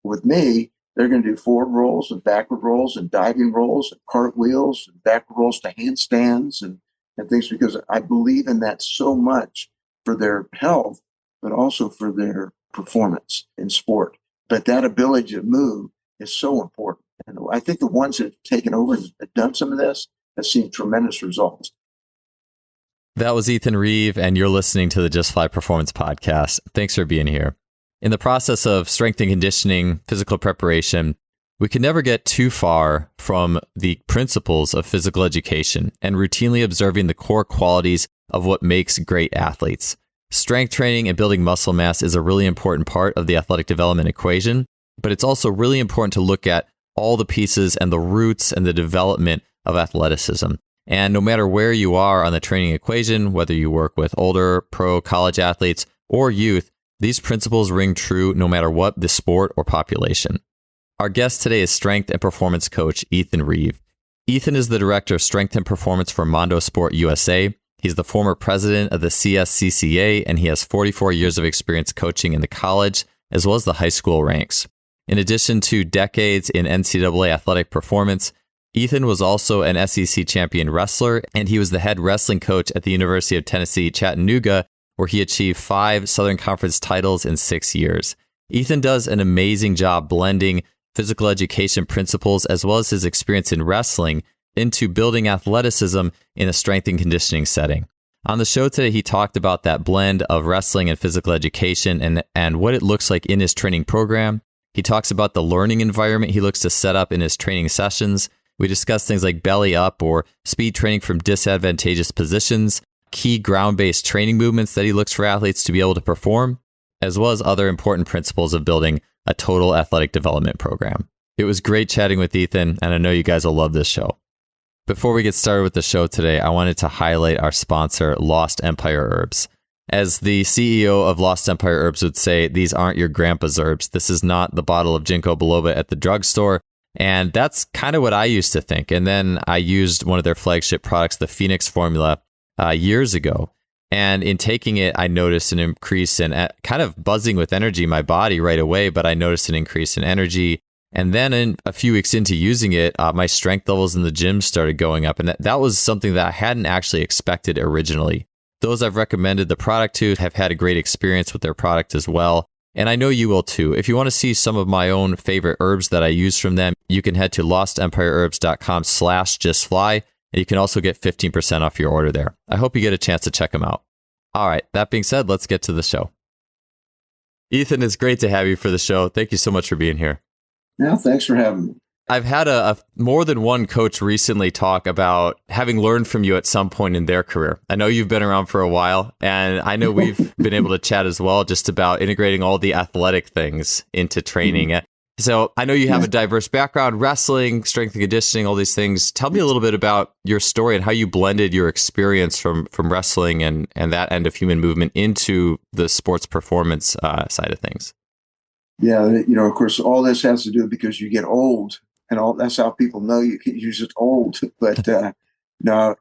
With me, they're going to do forward rolls and backward rolls and diving rolls and cartwheels and backward rolls to handstands and things, because I believe in that so much for their health, but also for their performance in sport. But that ability to move is so important. And I think the ones that have taken over and done some of this have seen tremendous results. That was Ethan Reeve, and you're listening to the Just Fly Performance Podcast. Thanks for being here. In the process of strength and conditioning, physical preparation, we can never get too far from the principles of physical education and routinely observing the core qualities of what makes great athletes. Strength training and building muscle mass is a really important part of the athletic development equation, but it's also really important to look at all the pieces and the roots and the development of athleticism. And no matter where you are on the training equation, whether you work with older pro college athletes or youth, these principles ring true no matter what the sport or population. Our guest today is strength and performance coach Ethan Reeve. Ethan is the director of strength and performance for MondoSport USA. He's the former president of the CSCCa, and he has 44 years of experience coaching in the college as well as the high school ranks. In addition to decades in NCAA athletic performance, Ethan was also an SEC champion wrestler, and he was the head wrestling coach at the University of Tennessee, Chattanooga, where he achieved 5 Southern Conference titles in 6 years. Ethan does an amazing job blending physical education principles as well as his experience in wrestling into building athleticism in a strength and conditioning setting. On the show today, he talked about that blend of wrestling and physical education and what it looks like in his training program. He talks about the learning environment he looks to set up in his training sessions. We discuss things like belly up or speed training from disadvantageous positions, key ground-based training movements that he looks for athletes to be able to perform, as well as other important principles of building a total athletic development program. It was great chatting with Ethan, and I know you guys will love this show. Before we get started with the show today, I wanted to highlight our sponsor, Lost Empire Herbs. As the CEO of Lost Empire Herbs would say, these aren't your grandpa's herbs. This is not the bottle of ginkgo biloba at the drugstore. And that's kind of what I used to think. And then I used one of their flagship products, the Phoenix formula, years ago. And in taking it, I noticed an increase in kind of buzzing with energy in my body right away, but I noticed an increase in energy. And then a few weeks into using it, my strength levels in the gym started going up. And that was something that I hadn't actually expected originally. Those I've recommended the product to have had a great experience with their product as well. And I know you will too. If you want to see some of my own favorite herbs that I use from them, you can head to lostempireherbs.com/justfly. And you can also get 15% off your order there. I hope you get a chance to check them out. All right, that being said, let's get to the show. Ethan, it's great to have you for the show. Thank you so much for being here. Yeah, thanks for having me. I've had a more than one coach recently talk about having learned from you at some point in their career. I know you've been around for a while, and I know we've been able to chat as well just about integrating all the athletic things into training. Mm-hmm. So I know you have a diverse background, wrestling, strength and conditioning, all these things. Tell me a little bit about your story and how you blended your experience from wrestling and that end of human movement into the sports performance side of things. Yeah, of course, all this has to do because you get old, and that's how people know you're just old. But no,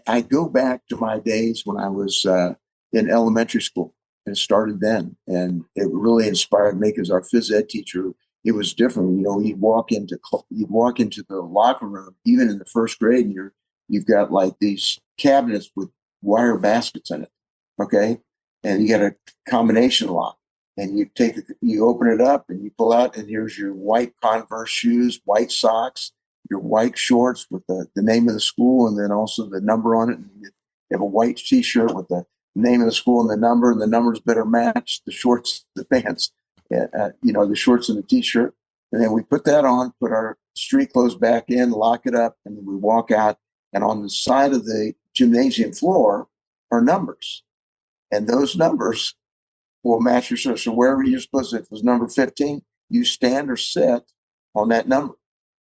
I go back to my days when I was in elementary school. And started then, and it really inspired me because our phys ed teacher, it was different. You'd walk into the locker room, even in the first grade, and you've got like these cabinets with wire baskets in it, okay, and you got a combination lock, and you open it up, and you pull out, and here's your white Converse shoes, white socks, your white shorts with the name of the school, and then also the number on it. And you have a white T-shirt with the name of the school and the numbers better match the shorts, the pants, the shorts and the T-shirt. And then we put that on, put our street clothes back in, lock it up, and then we walk out. And on the side of the gymnasium floor are numbers. And those numbers will match your shirt. So wherever you're supposed to, if it was number 15, you stand or sit on that number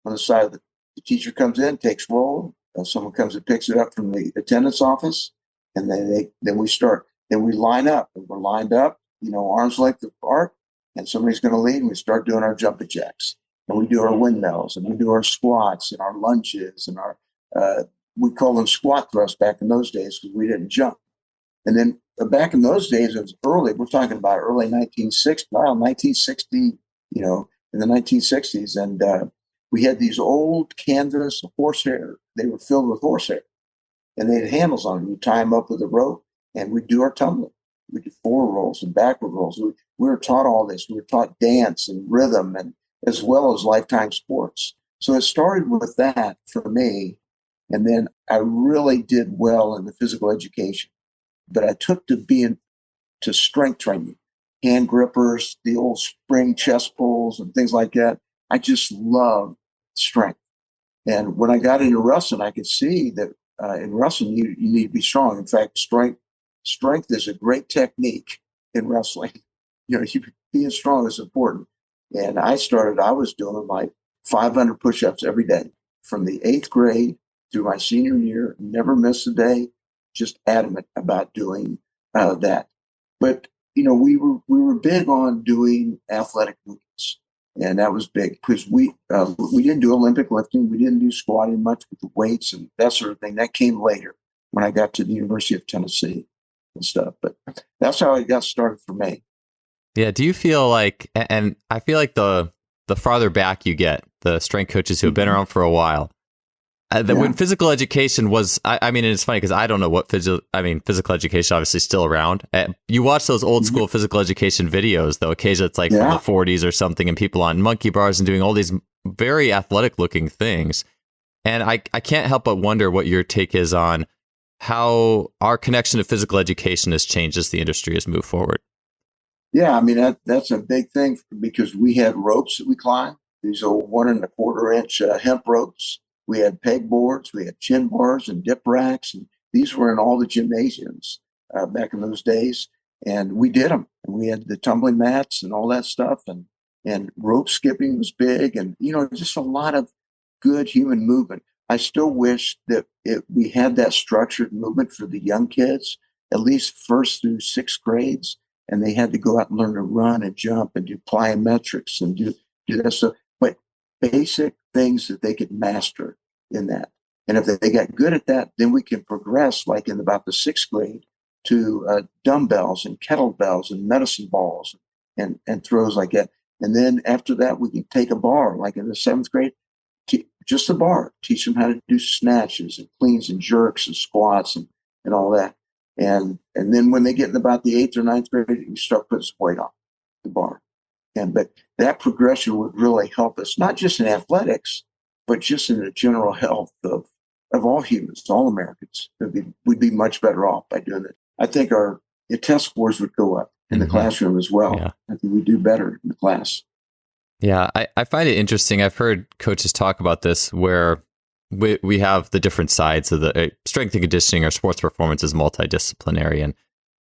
on the side of the teacher comes in, takes roll. Someone comes and picks it up from the attendance office. And then we start. Then we line up, and we're lined up, arms length apart, and somebody's going to lead, and we start doing our jumping jacks, and we do our windmills, and we do our squats and our lunges, and our we call them squat thrusts back in those days because we didn't jump. And then back in those days, it was early. We're talking about early 1960, 1960, in the 1960s. And we had these old canvas horsehair. They were filled with horsehair, and they had handles on them. You tie them up with a rope, and we'd do our tumbling. We did forward rolls and backward rolls. We were taught all this. We were taught dance and rhythm, and as well as lifetime sports. So it started with that for me. And then I really did well in the physical education. But I took to being to strength training, hand grippers, the old spring chest pulls and things like that. I just love strength. And when I got into wrestling, I could see that in wrestling, you need to be strong. In fact, strength is a great technique in wrestling. Being strong is important. And I was doing like 500 push-ups every day from the 8th grade through my senior year, never missed a day, just adamant about doing that. But, we were big on doing athletic movements. And that was big because we didn't do Olympic lifting. We didn't do squatting much with the weights and that sort of thing. That came later when I got to the University of Tennessee and stuff. But that's how it got started for me. Yeah. Do you feel like, and I feel like the farther back you get, the strength coaches who have been around for a while, when physical education was, I mean, it's funny because I don't know what physical education obviously still around. You watch those old school physical education videos, though, occasionally it's like from the 40s or something, and people on monkey bars and doing all these very athletic looking things. And I can't help but wonder what your take is on how our connection to physical education has changed as the industry has moved forward. Yeah, I mean, that's a big thing because we had ropes that we climbed, these old 1 1/4 inch hemp ropes. We had pegboards, we had chin bars and dip racks, and these were in all the gymnasiums back in those days. And we did them. And we had the tumbling mats and all that stuff, and rope skipping was big, and just a lot of good human movement. I still wish that we had that structured movement for the young kids, at least 1st through 6th grades, and they had to go out and learn to run and jump and do plyometrics and do that stuff. But basic things that they could master in that. And if they got good at that, then we can progress like in about the 6th grade to dumbbells and kettlebells and medicine balls and throws like that. And then after that, we can take a bar, like in the 7th grade, just a bar, teach them how to do snatches and cleans and jerks and squats and all that. And then when they get in about the 8th or 9th grade, you start putting some weight on the bar. But that progression would really help us, not just in athletics, but just in the general health of all humans, all Americans. We'd be much better off by doing it. I think our test scores would go up in the classroom as well. Yeah. I think we'd do better in the class. Yeah, I find it interesting. I've heard coaches talk about this where we have the different sides of the strength and conditioning or sports performance is multidisciplinary. And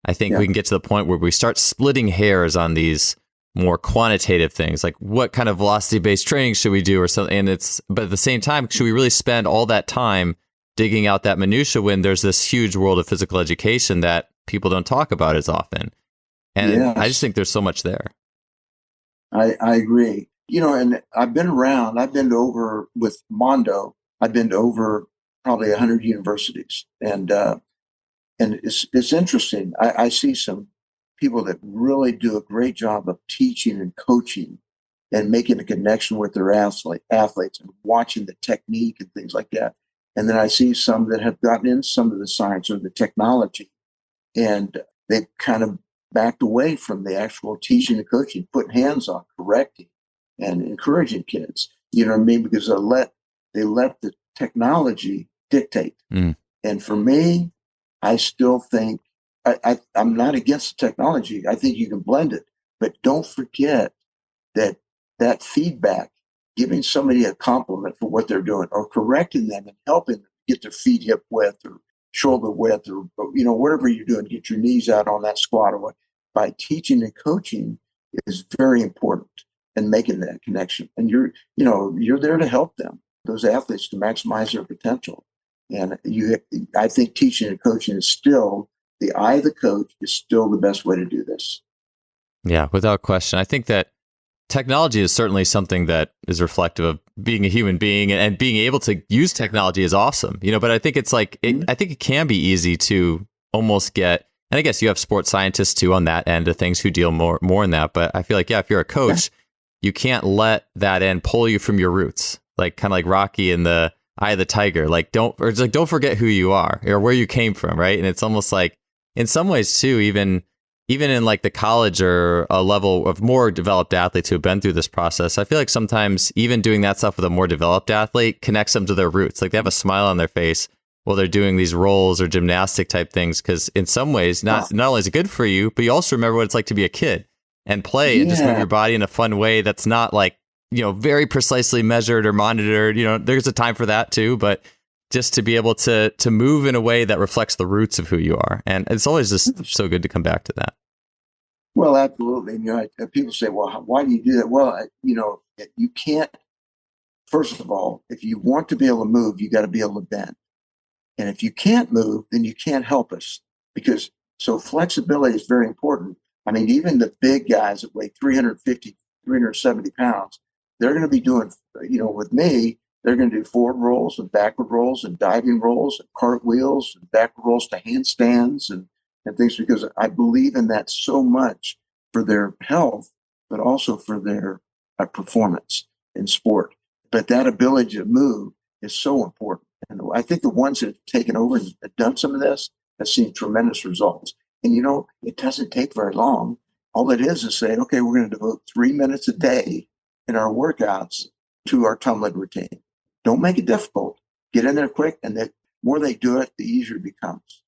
I think we can get to the point where we start splitting hairs on these more quantitative things, like what kind of velocity-based training should we do or something. But at the same time, should we really spend all that time digging out that minutia when there's this huge world of physical education that people don't talk about as often? And I just think there's so much there. I agree. And I've been around, I've been over with Mondo, I've been to over probably 100 universities. And it's interesting. I see some people that really do a great job of teaching and coaching and making a connection with their athletes and watching the technique and things like that. And then I see some that have gotten in some of the science or the technology, and they've kind of backed away from the actual teaching and coaching, putting hands on, correcting, and encouraging kids. You know what I mean? Because they let the technology dictate. And for me, I still think I'm not against the technology. I think you can blend it, but don't forget that feedback, giving somebody a compliment for what they're doing, or correcting them and helping them get their feet hip width or shoulder width, or whatever you're doing, get your knees out on that squat, or what. By teaching and coaching is very important, and making that connection. And you're there to help them, those athletes, to maximize their potential. And I think teaching and coaching is still, the eye of the coach is still the best way to do this. Yeah, without question. I think that technology is certainly something that is reflective of being a human being, and being able to use technology is awesome. But I think it's like, I think it can be easy to almost get, and I guess you have sports scientists too on that end of things who deal more in that. But I feel like, if you're a coach, you can't let that end pull you from your roots. Like kind of like Rocky in the Eye of the Tiger. Like don't forget who you are or where you came from, right? And it's almost like in some ways too, even in like the college or a level of more developed athletes who have been through this process, I feel like sometimes even doing that stuff with a more developed athlete connects them to their roots. Like they have a smile on their face while they're doing these rolls or gymnastic type things. Because in some ways, not only is it good for you, but you also remember what it's like to be a kid and play and just move your body in a fun way that's not like, very precisely measured or monitored. There's a time for that too, but just to be able to move in a way that reflects the roots of who you are. And it's always just so good to come back to that. Well, absolutely. People say, well, why do you do that? Well, you can't, first of all, if you want to be able to move, you got to be able to bend. And if you can't move, then you can't help us so flexibility is very important. I mean, even the big guys that weigh 350, 370 pounds, they're going to be doing, with me, they're going to do forward rolls and backward rolls and diving rolls and cartwheels and backward rolls to handstands and things, because I believe in that so much for their health, but also for their performance in sport. But that ability to move is so important. And I think the ones that have taken over and done some of this have seen tremendous results. And, it doesn't take very long. All it is saying, okay, we're going to devote 3 minutes a day in our workouts to our tumbling routine. Don't make it difficult. Get in there quick. And the more they do it, the easier it becomes.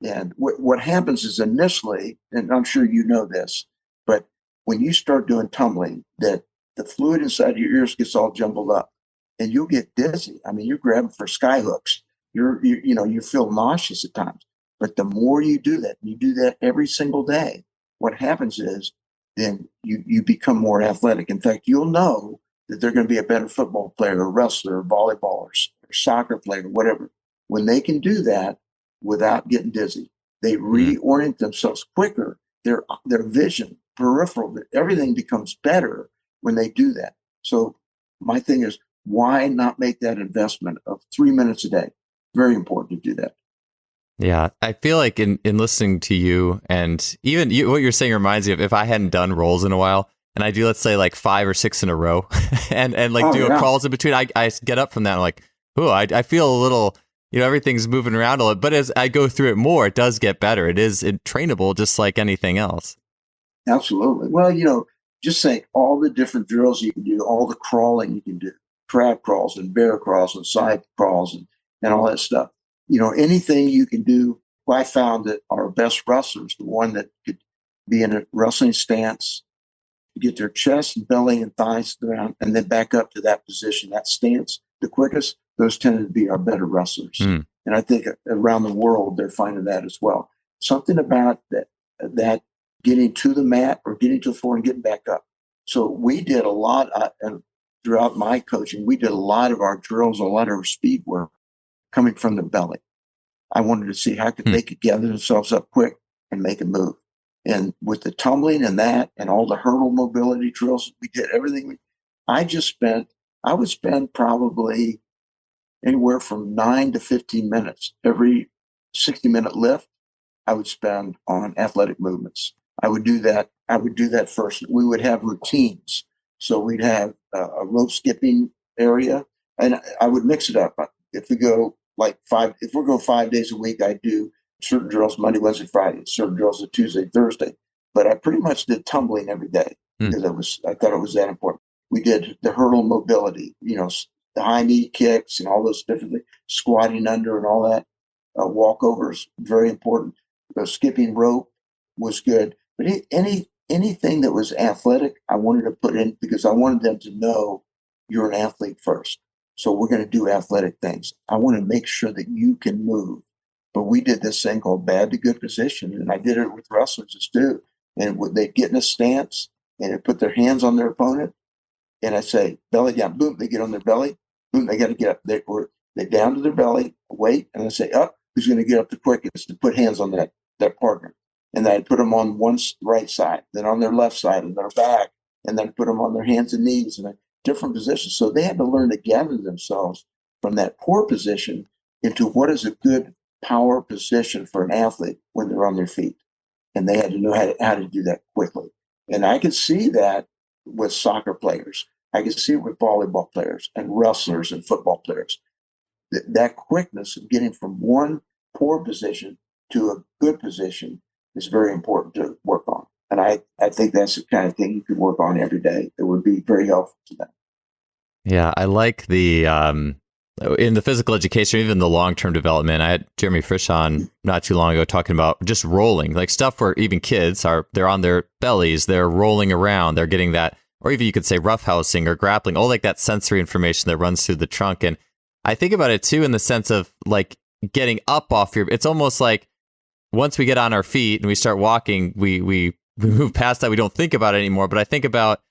And what happens is initially, and I'm sure you know this, but when you start doing tumbling, that the fluid inside your ears gets all jumbled up and you'll get dizzy. I mean, you're grabbing for sky hooks. You feel nauseous at times. But the more you do that every single day, what happens is then you become more athletic. In fact, you'll know that they're going to be a better football player, or wrestler, or volleyballers, or soccer player, whatever. When they can do that without getting dizzy, they reorient themselves quicker. Their vision, peripheral, everything becomes better when they do that. So my thing is, why not make that investment of 3 minutes a day? Very important to do that. Yeah, I feel like in listening to you, and even what you're saying reminds me of if I hadn't done rolls in a while, and I do, let's say, like 5 or 6 in a row, and crawls in between, I get up from that, and I'm like, oh, I feel a little, everything's moving around a little. But as I go through it more, it does get better. It is trainable, just like anything else. Absolutely. Well, just think all the different drills you can do, all the crawling you can do, crab crawls and bear crawls and side crawls and all that stuff. Anything you can do. I found that our best wrestlers, the one that could be in a wrestling stance, get their chest and belly and thighs down, and then back up to that position, that stance, the quickest, those tended to be our better wrestlers. And I think around the world, they're finding that as well. Something about that getting to the mat or getting to the floor and getting back up. So we did a lot, and throughout my coaching, we did a lot of our drills, a lot of our speed work coming from the belly. I wanted to see how they could gather themselves up quick and make a move. And with the tumbling and that and all the hurdle mobility drills, we did everything. I would spend probably anywhere from 9 to 15 minutes. Every 60-minute lift, I would spend on athletic movements. I would do that first. We would have routines. So we'd have a rope skipping area, and I would mix it up. If we go if we're going 5 days a week, I do certain drills Monday, Wednesday, Friday, certain drills on Tuesday, Thursday. But I pretty much did tumbling every day because I thought it was that important. We did the hurdle mobility, the high knee kicks and all those different things, squatting under and all that. Walkovers, very important. Skipping rope was good. But anything that was athletic, I wanted to put in because I wanted them to know you're an athlete first. So we're going to do athletic things. I want to make sure that you can move. But we did this thing called bad to good position, and I did it with wrestlers too. And they'd get in a stance and they'd put their hands on their opponent, and I say belly down, boom, they get on their belly, boom, they got to get up. They down to their belly, wait, and I say up. Who's going to get up the quickest to put hands on that partner? And then I'd put them on one right side, then on their left side, and their back, and then put them on their hands and knees and different positions. So they had to learn to gather themselves from that poor position into what is a good power position for an athlete when they're on their feet. And they had to know how to do that quickly. And I could see that with soccer players. I can see it with volleyball players and wrestlers and football players. That quickness of getting from one poor position to a good position is very important to work on. And I think that's the kind of thing you can work on every day. It would be very helpful to them. Yeah, I like the in the physical education, even the long-term development. I had Jeremy Frisch on not too long ago talking about just rolling, like stuff where even kids they're on their bellies, they're rolling around, they're getting that, or even you could say roughhousing or grappling, all like that sensory information that runs through the trunk. And I think about it too in the sense of like getting up off it's almost like once we get on our feet and we start walking, we move past that. We don't think about it anymore. But I think about,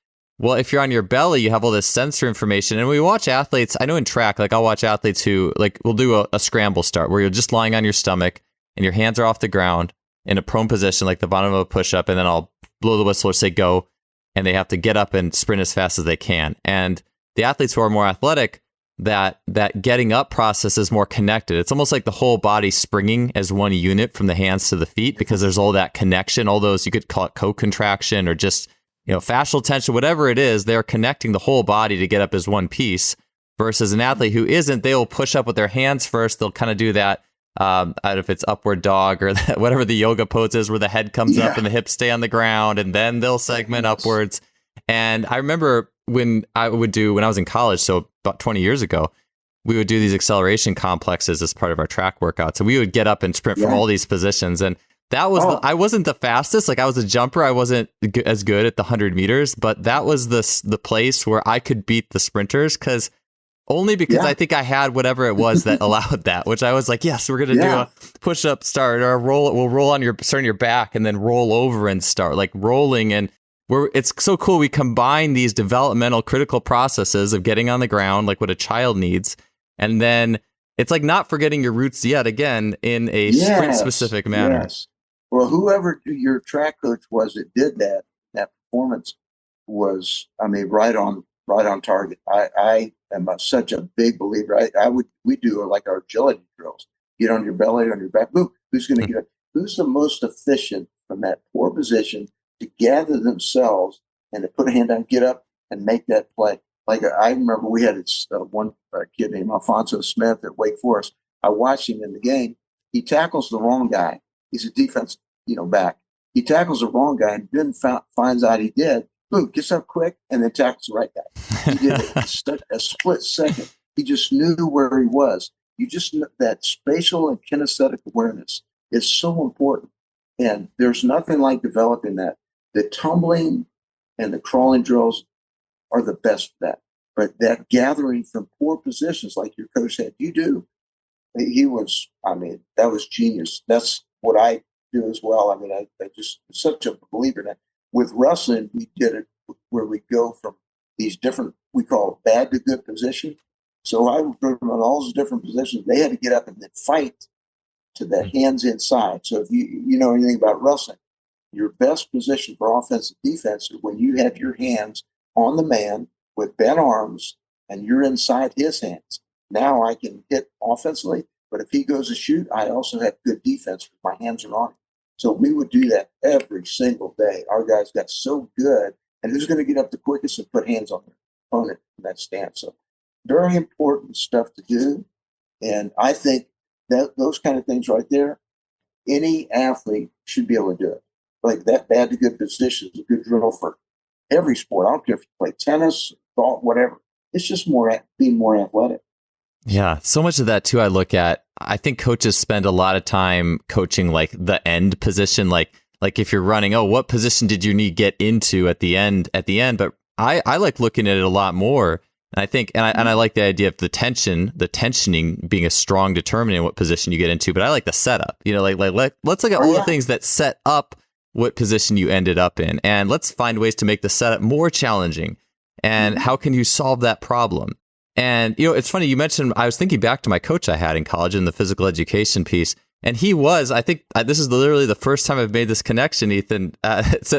well, if you're on your belly, you have all this sensory information. And we watch athletes, I know in track, like I'll watch athletes who like will do a scramble start where you're just lying on your stomach and your hands are off the ground in a prone position, like the bottom of a push-up. And then I'll blow the whistle or say go. And they have to get up and sprint as fast as they can. And the athletes who are more athletic, that getting up process is more connected. It's almost like the whole body springing as one unit from the hands to the feet, because there's all that connection, all those, you could call it co-contraction or just, fascial tension, whatever it is, they're connecting the whole body to get up as one piece, versus an athlete who isn't. They will push up with their hands first. They'll kind of do that, I don't know if it's upward dog or whatever the yoga pose is where the head comes up and the hips stay on the ground, and then they'll segment upwards. And I remember when I was in college, so about 20 years ago, we would do these acceleration complexes as part of our track workouts. So we would get up and sprint from all these positions. And that was, I wasn't the fastest. Like I was a jumper. I wasn't as good at the 100 meters, but that was the place where I could beat the sprinters because I think I had whatever it was that allowed that, which I was like, yes, we're going to do a push-up start or we'll roll on your back and then roll over and start like rolling. And it's so cool. We combine these developmental critical processes of getting on the ground, like what a child needs. And then it's like not forgetting your roots yet again in a sprint specific manner. Yes. Well, whoever your track coach was that did that performance was, right on target. I am such a big believer. We do like our agility drills. Get on your belly, on your back. Boom. Who's going to who's the most efficient from that poor position to gather themselves and to put a hand down, get up and make that play. Like I remember we had one kid named Alfonso Smith at Wake Forest. I watched him in the game. He tackles the wrong guy. He's a defense, back. He tackles the wrong guy and then finds out he did. Boom, gets up quick and then tackles the right guy. He did it a split second. He just knew where he was. That spatial and kinesthetic awareness is so important. And there's nothing like developing that. The tumbling and the crawling drills are the best for that. But that gathering from poor positions, like your coach said, you do. That was genius. That's what I do as well. I just such a believer in that. With wrestling, we did it where we go from these different, we call it bad to good position. So I would put them on all those different positions. They had to get up and then fight to the hands inside. So if you know anything about wrestling, your best position for offense and defense is when you have your hands on the man with bent arms and you're inside his hands. Now I can hit offensively, but if he goes to shoot, I also have good defense with my hands are on him. So we would do that every single day. Our guys got so good. And who's going to get up the quickest and put hands on their opponent in that stance? So very important stuff to do. And I think that those kind of things right there, any athlete should be able to do it. Like that bad to good position is a good drill for every sport. I don't care if you play tennis, golf, whatever. It's just being more athletic. Yeah, so much of that too. I think coaches spend a lot of time coaching like the end position, like if you're running, what position did you need to get into at the end? But I like looking at it a lot more. And I think, and I like the idea of the tensioning being a strong determinant in what position you get into. But I like the setup, let's look at all the things that set up what position you ended up in. And let's find ways to make the setup more challenging. And how can you solve that problem? And, it's funny, you mentioned, I was thinking back to my coach I had in college in the physical education piece. And he was, I think this is literally the first time I've made this connection, Ethan,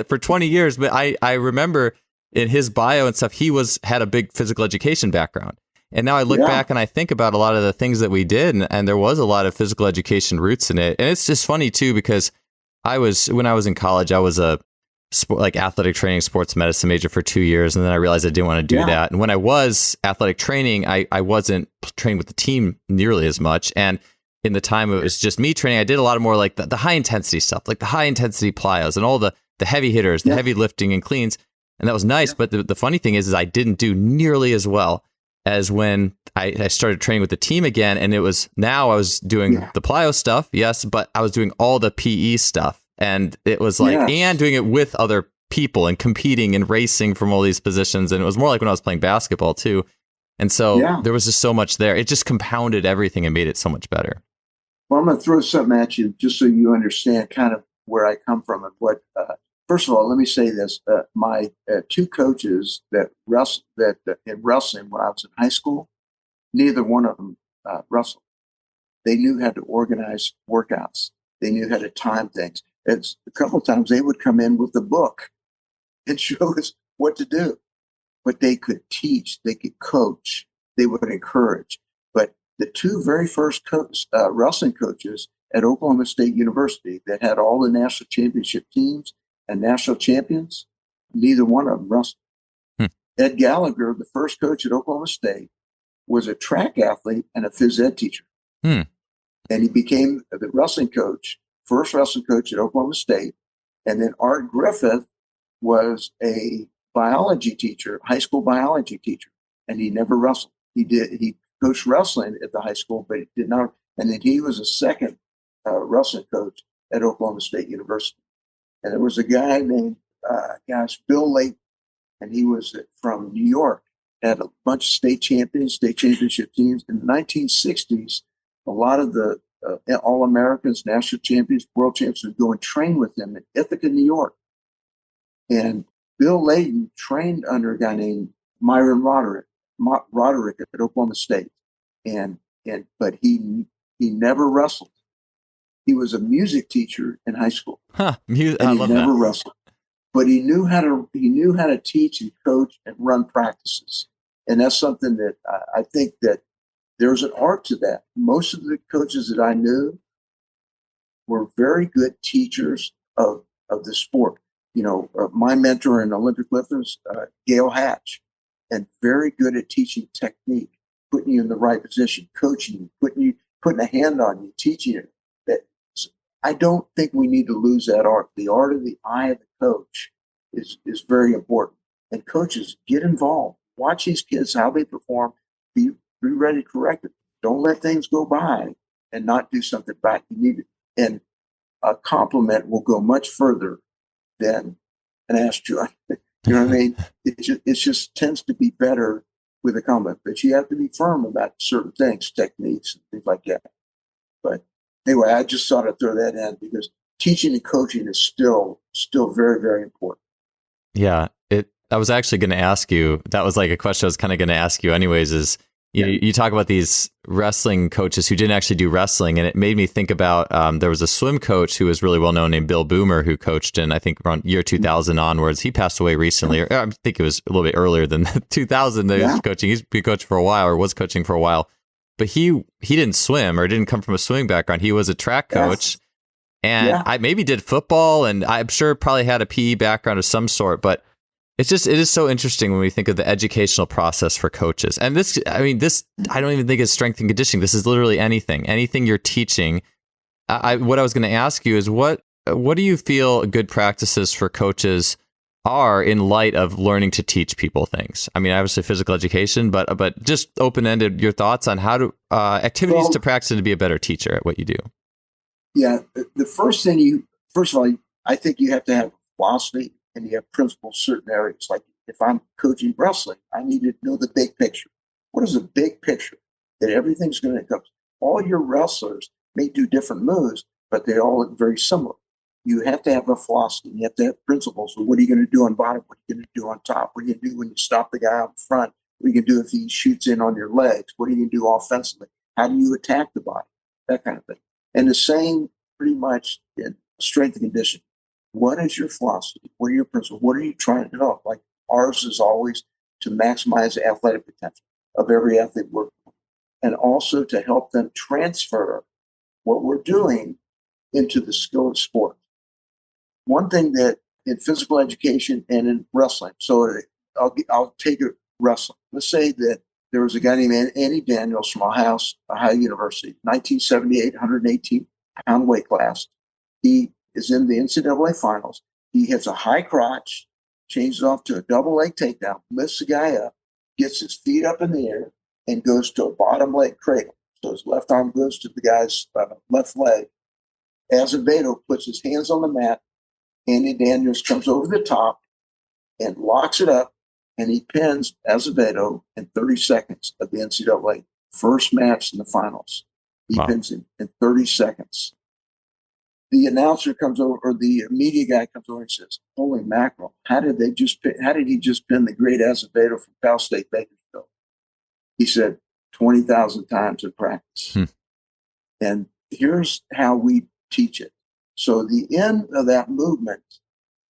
for 20 years. But I remember in his bio and stuff, he had a big physical education background. And now I look back and I think about a lot of the things that we did. And there was a lot of physical education roots in it. And it's just funny, too, because when I was in college, I was a like athletic training, sports medicine major for 2 years. And then I realized I didn't want to do that. And when I was athletic training, I wasn't training with the team nearly as much. And in the time it was just me training, I did a lot of more like the high intensity stuff, like the high intensity plyos and all the heavy hitters, the heavy lifting and cleans. And that was nice. But the funny thing is I didn't do nearly as well as when I started training with the team again. And I was doing the plyo stuff, yes, but I was doing all the PE stuff. And it was like, and doing it with other people and competing and racing from all these positions. And it was more like when I was playing basketball too. And so there was just so much there. It just compounded everything and made it so much better. Well, I'm going to throw something at you just so you understand kind of where I come from and what. First of all, let me say this: my two coaches that in wrestling when I was in high school, neither one of them wrestled. They knew how to organize workouts. They knew how to time things. It's a couple of times they would come in with the book and show us what to do. But they could teach, they could coach, they would encourage. But the two very first wrestling coaches at Oklahoma State University that had all the national championship teams and national champions, neither one of them wrestled. Ed Gallagher, the first coach at Oklahoma State, was a track athlete and a phys ed teacher. And he became the first wrestling coach at Oklahoma State. And then Art Griffith was a biology teacher, high school biology teacher, and he never wrestled. He coached wrestling at the high school, but he did not. And then he was a second wrestling coach at Oklahoma State University. And there was a guy named, Bill Layton, and he was from New York, had a bunch of state championship teams. In the 1960s, a lot of the All-Americans, national champions, world champions would go and train with him in Ithaca, New York. And Bill Layton trained under a guy named Myron Roderick at Oklahoma State. But he never wrestled. He was a music teacher in high school. I love never that. wrestled. But he knew how to teach and coach and run practices. And that's something that I think that there's an art to that. Most of the coaches that I knew were very good teachers of the sport. My mentor in Olympic lifters, Gail Hatch, and very good at teaching technique, putting you in the right position, coaching you, putting a hand on you, teaching you. I don't think we need to lose that art. The art of the eye of the coach is very important. And coaches, get involved. Watch these kids, how they perform. Be ready to correct it. Don't let things go by and not do something back. You need it. And a compliment will go much further than an asterisk. You know what I mean? It just tends to be better with a compliment. But you have to be firm about certain things, techniques, and things like that. But anyway, I just thought I'd throw that in because teaching and coaching is still very, very important. Yeah, I was actually going to ask you, that was like a question I was kind of going to ask you anyways, is you talk about these wrestling coaches who didn't actually do wrestling, and it made me think about, there was a swim coach who was really well known named Bill Boomer who coached in, I think, around year 2000 onwards. He passed away recently, or I think it was a little bit earlier than 2000 that he was coaching. He's been coaching for a while, or was coaching for a while. But he didn't swim or didn't come from a swimming background. He was a track coach, and I maybe did football, and I'm sure probably had a PE background of some sort. But it is so interesting when we think of the educational process for coaches. And this I don't even think is strength and conditioning. This is literally anything you're teaching. What I was going to ask you is what do you feel good practices for coaches are in light of learning to teach people things? I mean, obviously physical education, but just open-ended, your thoughts on how to activities to practice and to be a better teacher at what you do. Yeah, the first of all, I think you have to have philosophy and you have principles in certain areas. Like if I'm coaching wrestling, I need to know the big picture. What is the big picture? That everything's going to come. All your wrestlers may do different moves, but they all look very similar. You have to have a philosophy. You have to have principles. So what are you going to do on bottom? What are you going to do on top? What are you going to do when you stop the guy out front? What are you going to do if he shoots in on your legs? What are you going to do offensively? How do you attack the body? That kind of thing. And the same pretty much in strength and conditioning. What is your philosophy? What are your principles? What are you trying to develop? Like ours is always to maximize the athletic potential of every athlete working, and also to help them transfer what we're doing into the skill of sport. One thing that in physical education and in wrestling. So I'll take it wrestling. Let's say that there was a guy named Andy Daniels from Ohio University, 1978, 118-pound weight class. He is in the NCAA finals. He hits a high crotch, changes off to a double leg takedown, lifts the guy up, gets his feet up in the air, and goes to a bottom leg cradle. So his left arm goes to the guy's left leg. Azevedo puts his hands on the mat. Andy Daniels comes over the top and locks it up, and he pins Azevedo in 30 seconds of the NCAA first match in the finals. He pins him in 30 seconds. The announcer comes over, or the media guy comes over and says, "Holy mackerel! How did he just pin the great Azevedo from Cal State Bakersfield?" He said, 20,000 times in practice. And here's how we teach it. So the end of that movement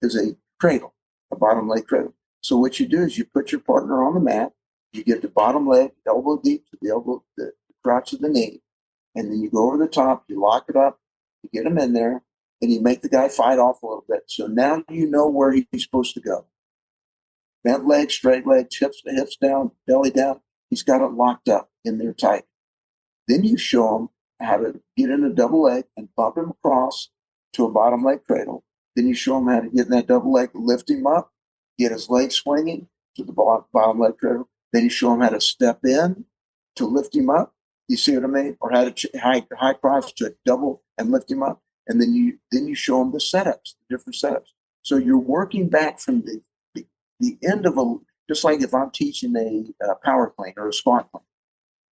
is a cradle, a bottom leg cradle. So what you do is you put your partner on the mat, you get the bottom leg elbow deep to the crotch of the knee, and then you go over the top, you lock it up, you get him in there, and you make the guy fight off a little bit. So now you know where he's supposed to go. Bent leg, straight leg, hips down, belly down. He's got it locked up in there tight. Then you show him how to get in a double leg and bump him across to a bottom leg cradle. Then you show him how to get in that double leg, lift him up, get his leg swinging to the bottom leg cradle. Then you show him how to step in to lift him up. You see what I mean? Or how to high cross to double and lift him up. And then you show him the setups, the different setups. So you're working back from the end of just like if I'm teaching a power clean or a squat clean.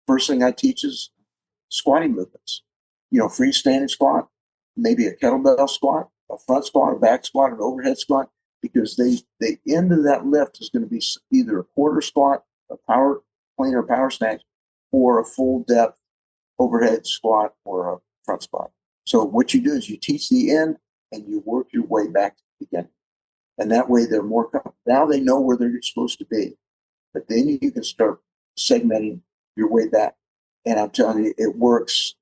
First thing I teach is squatting movements. Freestanding squat, maybe a kettlebell squat, a front squat, a back squat, an overhead squat, because the end of that lift is going to be either a quarter squat, a power clean or power snatch, or a full depth overhead squat or a front squat. So what you do is you teach the end and you work your way back to the beginning. And that way they're more comfortable. Now they know where they're supposed to be. But then you can start segmenting your way back. And I'm telling you, it works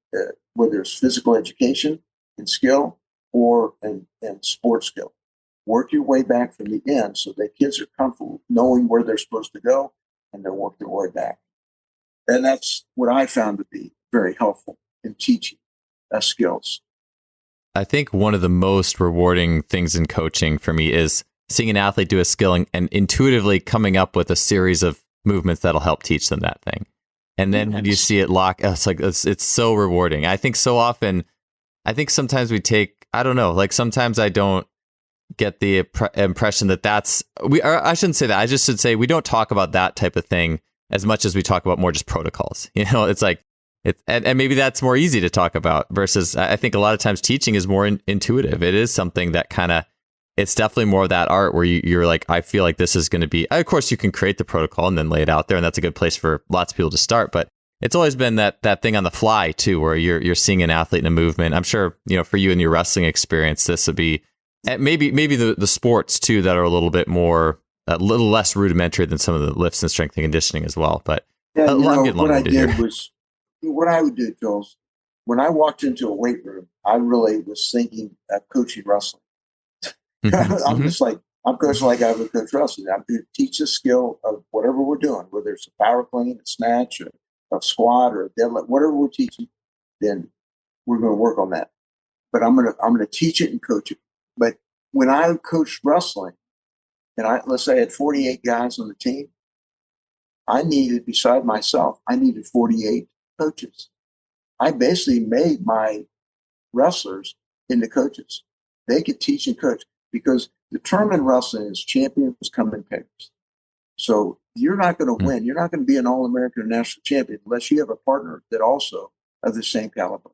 whether it's physical education and skill or and sports skill. Work your way back from the end so that kids are comfortable knowing where they're supposed to go and they'll work their way back. And that's what I found to be very helpful in teaching skills. I think one of the most rewarding things in coaching for me is seeing an athlete do a skill and intuitively coming up with a series of movements that'll help teach them that thing. And then when you see it lock, it's so rewarding. I think so often, sometimes we take, I don't know, like sometimes I don't get the impression that I shouldn't say that. I just should say we don't talk about that type of thing as much as we talk about more just protocols. It's like, and maybe that's more easy to talk about versus I think a lot of times teaching is more intuitive. It is something that it's definitely more of that art where you're like, I feel like this is going to be, of course you can create the protocol and then lay it out there. And that's a good place for lots of people to start. But it's always been that thing on the fly too, where you're seeing an athlete in a movement. I'm sure, for you and your wrestling experience, this would be maybe the sports too, that are a little bit more, a little less rudimentary than some of the lifts and strength and conditioning as well. But what I would do, Jules, when I walked into a weight room, I really was thinking coaching wrestling. I'm just like, I'm coaching like I would coach wrestling. I'm going to teach the skill of whatever we're doing, whether it's a power clean, a snatch, or a squat, or a deadlift, whatever we're teaching, then we're going to work on that. But I'm going to teach it and coach it. But when I coached wrestling, and let's say I had 48 guys on the team, I needed, beside myself, 48 coaches. I basically made my wrestlers into coaches. They could teach and coach because the term in wrestling is champions come in pairs. So you're not going to win. You're not going to be an All-American or national champion unless you have a partner that also of the same caliber.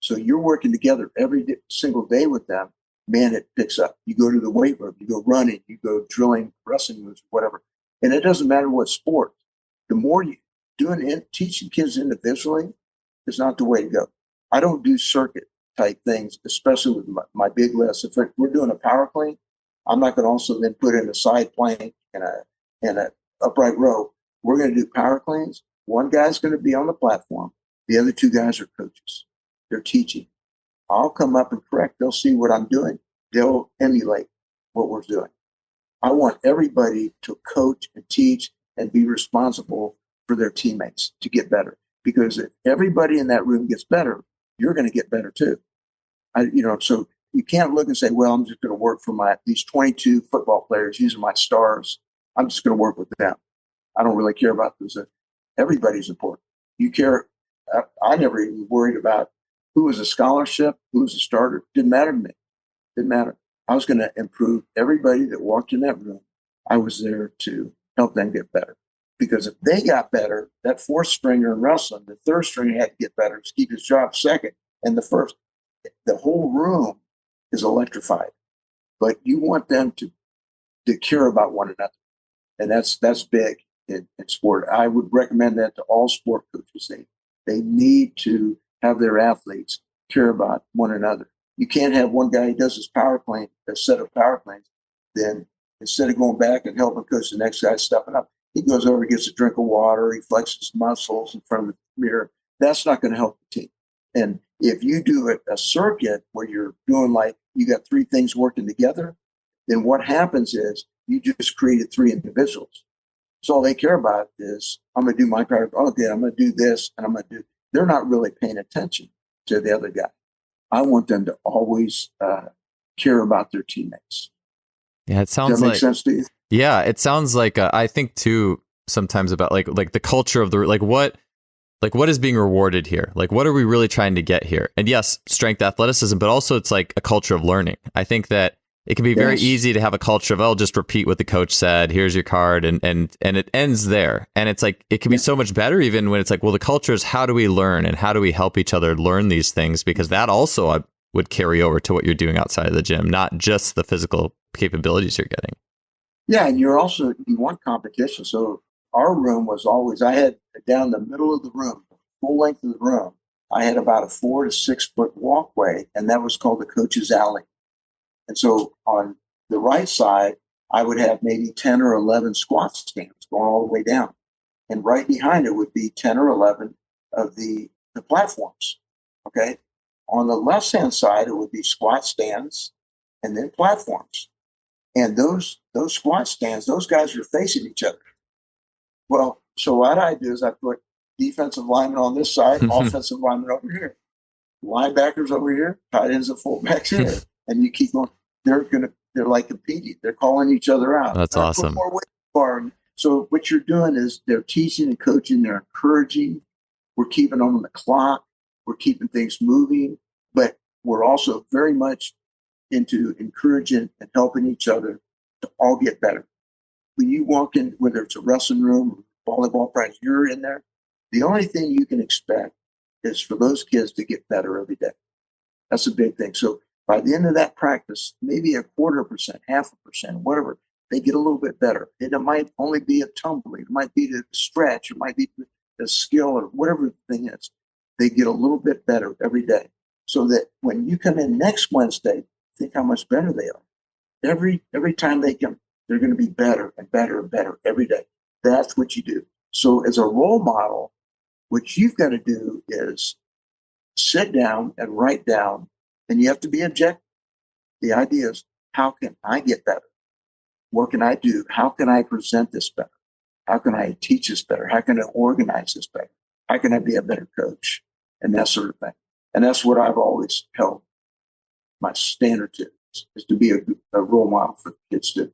So you're working together every single day with them. Man, it picks up. You go to the weight room, you go running, you go drilling wrestling moves, whatever. And it doesn't matter what sport. The more you teaching kids individually is not the way to go. I don't do circuit type things, especially with my big lifts. If we're doing a power clean, I'm not going to also then put in a side plank and a upright row. We're going to do power cleans. One guy's going to be on the platform. The other two guys are coaches. They're teaching. I'll come up and correct. They'll see what I'm doing. They'll emulate. what we're doing. I want everybody to coach and teach and be responsible for their teammates to get better. Because if everybody in that room gets better, you're going to get better too. So you can't look and say, well, I'm just going to work for these 22 football players. These are my stars. I'm just going to work with them. I don't really care about those. Everybody's important. You care. I never even worried about who was a scholarship, who was a starter. Didn't matter to me. Didn't matter. I was going to improve everybody that walked in that room. I was there to help them get better. Because if they got better, that fourth stringer in wrestling, the third stringer had to get better to keep his job second. And the first, the whole room is electrified. But you want them to care about one another. And that's big in sport. I would recommend that to all sport coaches. They need to have their athletes care about one another. You can't have one guy who does his power plane, a set of power planes, then instead of going back and helping coach, the next guy's stepping up. He goes over, gets a drink of water, he flexes his muscles in front of the mirror. That's not going to help the team. And if you do a circuit where you're doing like you got three things working together, then what happens is you just created three individuals. So all they care about is, I'm going to do my part. Okay, I'm going to do this, and I'm going to do. They're not really paying attention to the other guy. I want them to always care about their teammates. Yeah, it sounds Does that make sense to you? Yeah, it sounds like I think too sometimes about like the culture of what is being rewarded here? Like, what are we really trying to get here? And yes, strength, athleticism, but also it's like a culture of learning. I think that it can be very easy to have a culture of, just repeat what the coach said. Here's your card, and it ends there. And it's like it can be so much better even when it's like, well, the culture is how do we learn and how do we help each other learn these things? Because that also would carry over to what you're doing outside of the gym, not just the physical capabilities you're getting. Yeah, and you want competition. So our room was always, I had down the middle of the room, full length of the room, I had about a 4 to 6 foot walkway, and that was called the coach's alley. And so on the right side, I would have maybe 10 or 11 squat stands going all the way down. And right behind it would be 10 or 11 of the platforms. Okay. On the left-hand side, it would be squat stands and then platforms. And those squat stands, those guys are facing each other. Well, so what I do is I put defensive linemen on this side, offensive linemen over here, linebackers over here, tight ends and fullbacks here, and you keep going. They're like competing. They're calling each other out. That's awesome. More weight bar. So what you're doing is they're teaching and coaching. They're encouraging. We're keeping on the clock. We're keeping things moving, but we're also very much into encouraging and helping each other to all get better. When you walk in, whether it's a wrestling room or volleyball practice, you're in there. The only thing you can expect is for those kids to get better every day. That's a big thing. So by the end of that practice, maybe 0.25%, 0.5%, whatever, they get a little bit better. And it might only be a tumbling. It might be the stretch. It might be the skill or whatever the thing is. They get a little bit better every day. So that when you come in next Wednesday, think how much better they are. Every time they come, they're going to be better and better and better every day. That's what you do. So as a role model, what you've got to do is sit down and write down, and you have to be objective. The idea is, how can I get better? What can I do? How can I present this better? How can I teach this better? How can I organize this better? How can I be a better coach? And that sort of thing. And that's what I've always held my standard to, is to be a role model for the kids too.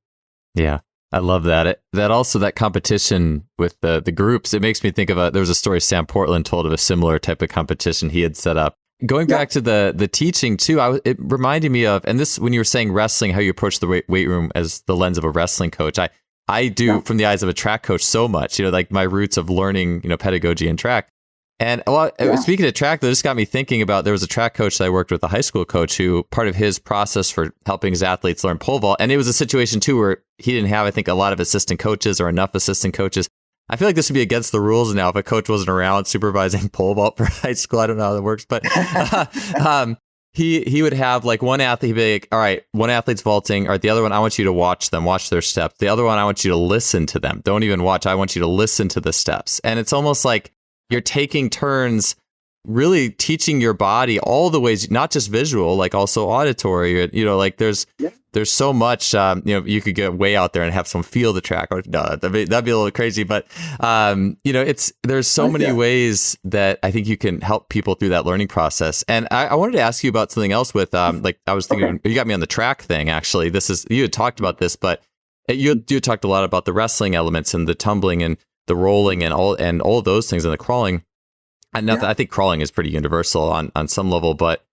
Yeah, I love that. That competition with the groups, it makes me think of there was a story Sam Portland told of a similar type of competition he had set up. Going back to the teaching too, it reminded me of, and this, when you were saying wrestling, how you approach the weight room as the lens of a wrestling coach, I do from the eyes of a track coach so much, like my roots of learning, pedagogy and track. And speaking of track, though, this got me thinking about, there was a track coach that I worked with, a high school coach, who part of his process for helping his athletes learn pole vault, and it was a situation too where he didn't have, I think, a lot of assistant coaches or enough assistant coaches. I feel like this would be against the rules now if a coach wasn't around supervising pole vault for high school. I don't know how that works, but he would have like one athlete, he'd be like, all right, one athlete's vaulting. All right, the other one, I want you to watch them, watch their steps. The other one, I want you to listen to them. Don't even watch. I want you to listen to the steps. And it's almost like you're taking turns really teaching your body all the ways, not just visual, like also auditory, like there's there's so much, you could get way out there and have someone feel the track. Or, no, that'd be a little crazy, but, there's so many ways that I think you can help people through that learning process. And I wanted to ask you about something else with, I was thinking, you got me on the track thing, actually. You had talked about this, but you talked a lot about the wrestling elements and the tumbling and the rolling and all of those things and the crawling. And I think crawling is pretty universal on some level, but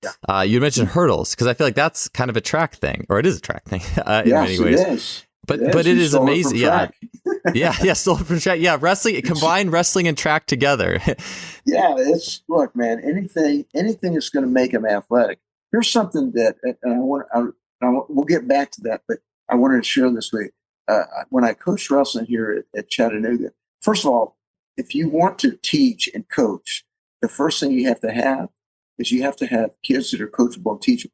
you mentioned hurdles, because I feel like that's kind of a track thing, or it is a track thing in many ways. It is. But it is amazing. Still from track. Yeah, wrestling, combine wrestling and track together. Look, man, anything that's going to make them athletic. Here's something that, and we'll get back to that, but I wanted to share this with you. When I coached wrestling here at Chattanooga, first of all, if you want to teach and coach, the first thing you have to have is you have to have kids that are coachable and teachable.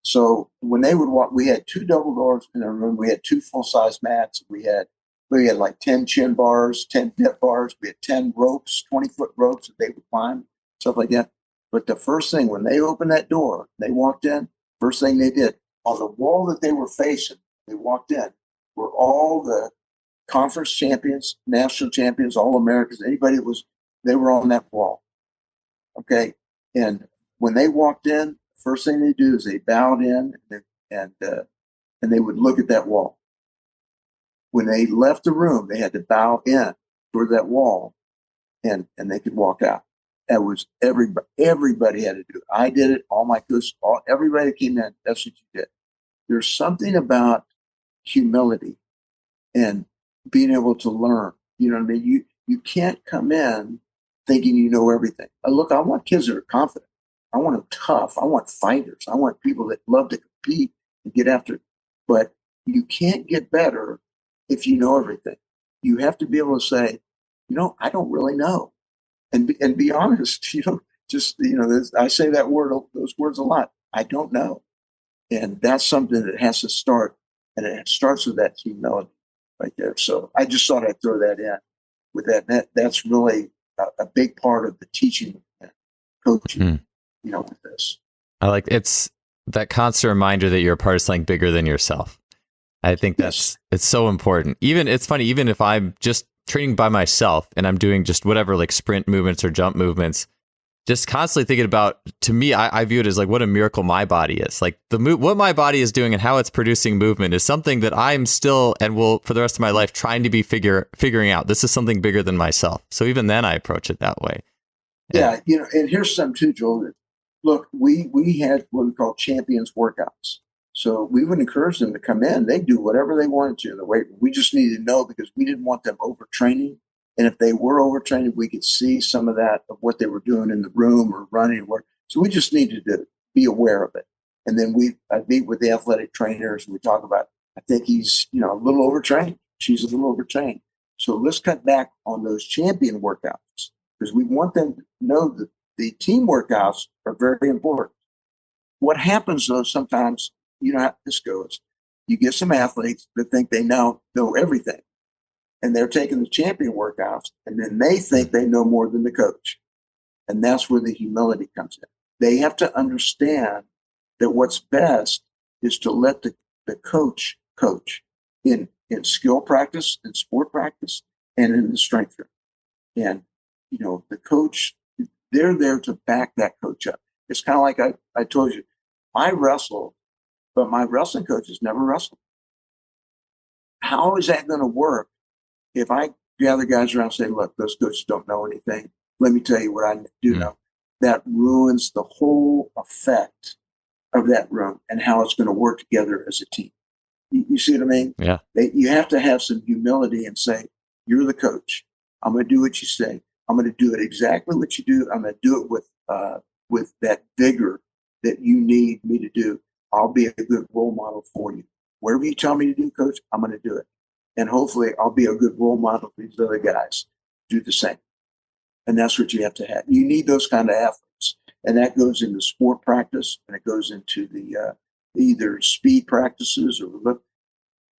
So when they would walk, we had 2 double doors in our room. We had 2 full-size mats. We had like 10 chin bars, 10 dip bars. We had 10 ropes, 20-foot ropes that they would climb, stuff like that. But the first thing, when they opened that door, they walked in, first thing they did, on the wall that they were facing, they walked in, were all the conference champions, national champions, all Americans, they were on that wall. Okay. And when they walked in, first thing they do is they bowed in and they would look at that wall. When they left the room, they had to bow in toward that wall and they could walk out. That was everybody had to do it. I did it, all my coaches, everybody that came in, that's what you did. There's something about humility and being able to learn. You know what I mean? You can't come in thinking you know everything. Look, I want kids that are confident. I want them tough. I want fighters. I want people that love to compete and get after it. But you can't get better if you know everything. You have to be able to say, I don't really know. And be honest, I say those words a lot. I don't know. And that's something that has to start. And it starts with that humility right there. So I just thought I'd throw that in with that. That's really a big part of the teaching and coaching, with this. I like it's that constant reminder that you're a part of something bigger than yourself. I think it's so important. It's funny, even if I'm just training by myself and I'm doing just whatever, like sprint movements or jump movements, just constantly thinking about, to me, I view it as like what a miracle my body is. Like what my body is doing and how it's producing movement is something that I'm still and will for the rest of my life trying to be figuring out. This is something bigger than myself. So even then I approach it that way. Yeah, and here's something too, Joel. Look, we had what we call champions workouts. So we would encourage them to come in. They do whatever they wanted to in the weight room. We just needed to know because we didn't want them overtraining. And if they were overtraining, we could see some of that of what they were doing in the room or running or work. So we just needed to be aware of it. And then I'd meet with the athletic trainers and we talk about, I think he's, a little overtrained. She's a little overtrained. So let's cut back on those champion workouts because we want them to know that the team workouts are very important. What happens though, sometimes, how this goes. You get some athletes that think they now know everything. And they're taking the champion workouts, and then they think they know more than the coach. And that's where the humility comes in. They have to understand that what's best is to let the coach in skill practice, in sport practice, and in the strength room. And, the coach, they're there to back that coach up. It's kind of like I told you, I wrestle, but my wrestling coaches never wrestled. How is that going to work? If I gather guys around and say, look, those coaches don't know anything, let me tell you what I do know. That ruins the whole effect of that room and how it's going to work together as a team. You see what I mean? Yeah. You have to have some humility and say, you're the coach. I'm going to do what you say. I'm going to do it exactly what you do. I'm going to do it with that vigor that you need me to do. I'll be a good role model for you. Whatever you tell me to do, coach, I'm going to do it. And hopefully I'll be a good role model for these other guys. Do the same. And that's what you have to have. You need those kind of athletes. And that goes into sport practice and it goes into the either speed practices or look.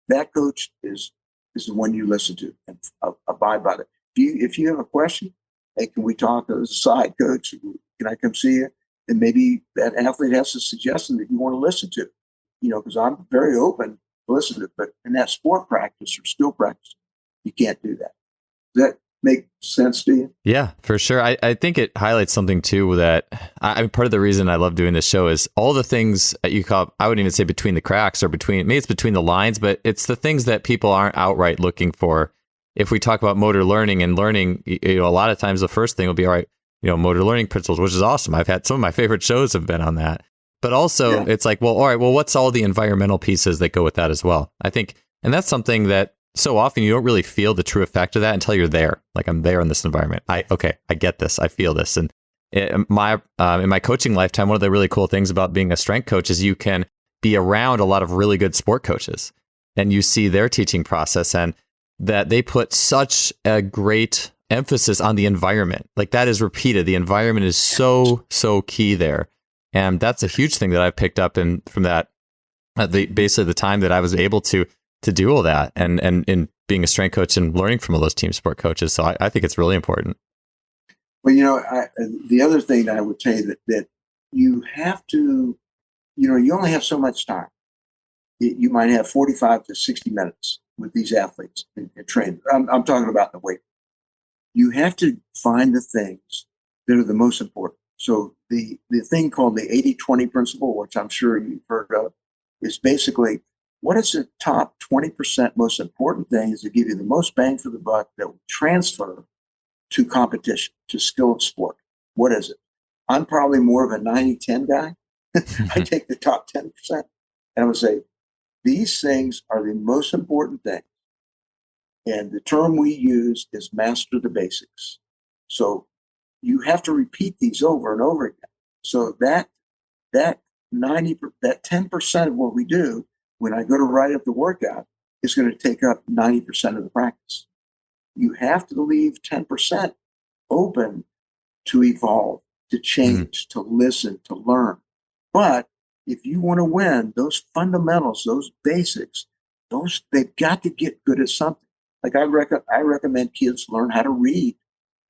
That coach is the one you listen to and abide by that. If you have a question, hey, can we talk as a side coach? Can I come see you? And maybe that athlete has a suggestion that you want to listen to. because I'm very open to listen to it, but in that sport practice or skill practice, you can't do that. Does that make sense to you? Yeah, for sure. I think it highlights something too that part of the reason I love doing this show is all the things that you call, I wouldn't even say between the cracks or maybe it's between the lines, but it's the things that people aren't outright looking for. If we talk about motor learning and learning, a lot of times the first thing will be, all right, motor learning principles, which is awesome. I've had some of my favorite shows have been on that. But also it's like, well, all right, well, what's all the environmental pieces that go with that as well? I think, and that's something that so often you don't really feel the true effect of that until you're there. Like, I'm there in this environment. I get this. I feel this. And in my coaching lifetime, one of the really cool things about being a strength coach is you can be around a lot of really good sport coaches and you see their teaching process and that they put such a great emphasis on the environment. Like, that is repeated. The environment is so key there. And that's a huge thing that I've picked up from that, basically the time that I was able to do all that and in being a strength coach and learning from all those team sport coaches. So I think it's really important. Well, the other thing that I would say that you have to, you only have so much time. You might have 45 to 60 minutes with these athletes and train. I'm talking about the weight. You have to find the things that are the most important. So the thing called the 80-20 principle, which I'm sure you've heard of, is basically, what is the top 20% most important things that give you the most bang for the buck that will transfer to competition, to skill of sport? What is it? I'm probably more of a 90-10 guy. I take the top 10% and I would say, these things are the most important things. And the term we use is master the basics. So you have to repeat these over and over again. So that 10% of what we do, when I go to write up the workout, is going to take up 90% of the practice. You have to leave 10% open to evolve, to change, to listen, to learn. But if you want to win, those fundamentals, those basics, they've got to get good at something. Like I recommend kids learn how to read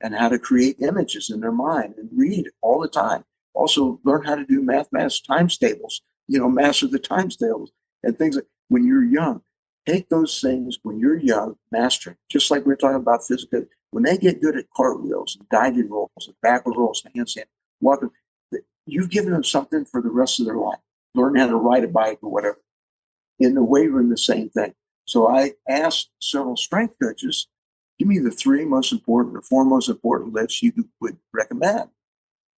and how to create images in their mind and read all the time. Also learn how to do mathematics times tables, master the times tables and things like when you're young. Take those things when you're young, mastering, just like we're talking about physical. When they get good at cartwheels and guided rolls and backward rolls and handstand, walking, you've given them something for the rest of their life. Learn how to ride a bike or whatever. In the weight room, the same thing. So I asked several strength coaches, give me the 4 most important lifts you would recommend.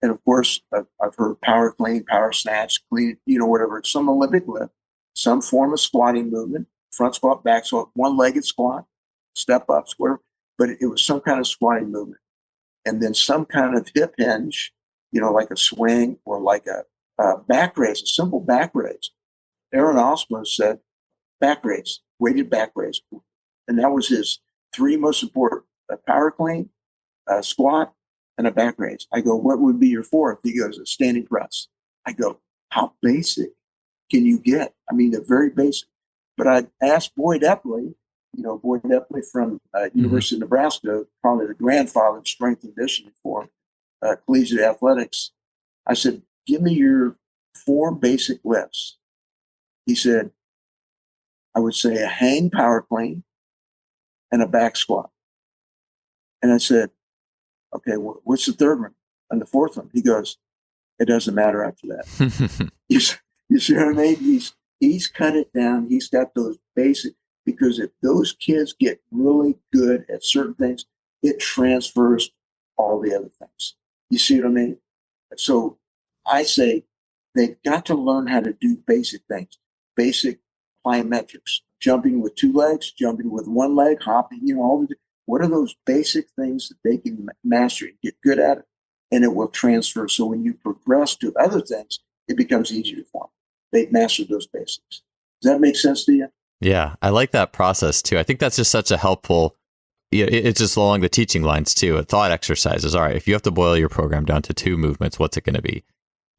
And of course, I've heard power clean, power snatch, clean, whatever. It's some Olympic lift, some form of squatting movement, front squat, back squat, one-legged squat, step ups, whatever. But it was some kind of squatting movement. And then some kind of hip hinge, like a swing or like a back raise, a simple back raise. Aaron Osmo said back raise, weighted back raise. And that was his 3 most important, a power clean, a squat, and a back raise. I go, what would be your 4th? He goes, a standing press. I go, how basic can you get? I mean, they're very basic. But I asked Boyd Epley, Boyd Epley from University of Nebraska, probably the grandfather of strength and conditioning for collegiate athletics. I said, give me your 4 basic lifts. He said, I would say a hang power clean and a back squat. And I said, okay, what's the 3rd one and the 4th one? He goes, it doesn't matter after that. You see what I mean? He's cut it down. He's got those basic, because if those kids get really good at certain things, it transfers all the other things. You see what I mean? So I say they've got to learn how to do basic things, basic plyometrics, jumping with 2 legs, jumping with 1 leg, hopping, what are those basic things that they can master and get good at it? And it will transfer. So when you progress to other things, it becomes easier for them. They've mastered those basics. Does that make sense to you? Yeah, I like that process too. I think that's just such a helpful, it's just along the teaching lines too. A thought exercise is, all right, if you have to boil your program down to 2 movements, what's it going to be?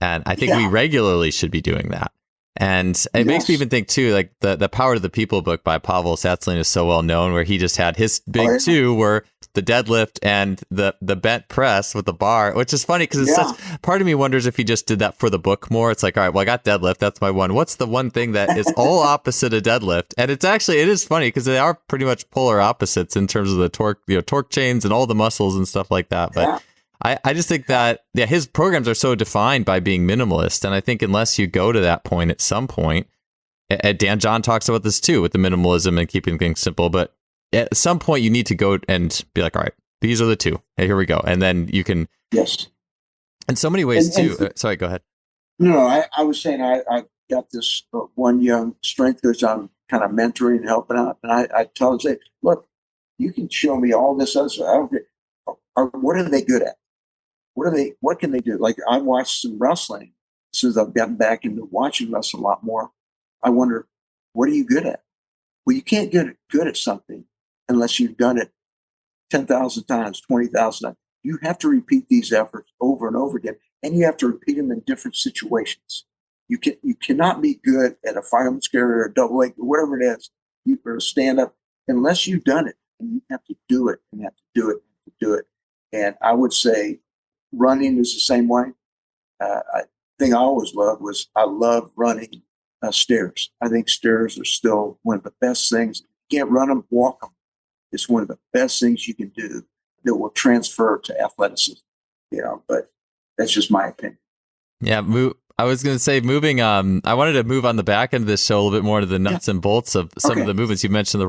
And I think we regularly should be doing that. And it makes me even think too, like the Power to the People book by Pavel Tsatsouline is so well known, where he just had his big 2 were the deadlift and the bent press with the bar, which is funny because it's such. Part of me wonders if he just did that for the book more. It's like, all right, well, I got deadlift. That's my one. What's the one thing that is all opposite of deadlift? And it is funny because they are pretty much polar opposites in terms of the torque chains and all the muscles and stuff like that. But I just think that his programs are so defined by being minimalist, and I think unless you go to that point at some point, Dan John talks about this too with the minimalism and keeping things simple, but at some point you need to go and be like, all right, these are the two. Hey, here we go, and then you can in so many ways too. Sorry, go ahead. No, I was saying I got this one young strength coach I'm kind of mentoring and helping out, and I tell him, say, look, you can show me all this other stuff. I don't care. What are they good at? What can they do? Like, I watched some wrestling since I've gotten back into watching wrestling a lot more. I wonder, what are you good at? Well, you can't get good at something unless you've done it 10,000 times, 20,000 times. You have to repeat these efforts over and over again, and you have to repeat them in different situations. You cannot be good at a fireman's carry or a double leg or whatever it is. You or stand up unless you've done it, and you have to do it and have to do it and do it. And I would say running is the same way. Thing I always loved was I love running stairs. I think stairs are still one of the best things. You can't run them, walk them. It's one of the best things you can do that will transfer to athleticism. But that's just my opinion. Yeah, I was going to say moving. I wanted to move on the back end of this show a little bit more to the nuts and bolts of some of the movements you mentioned, the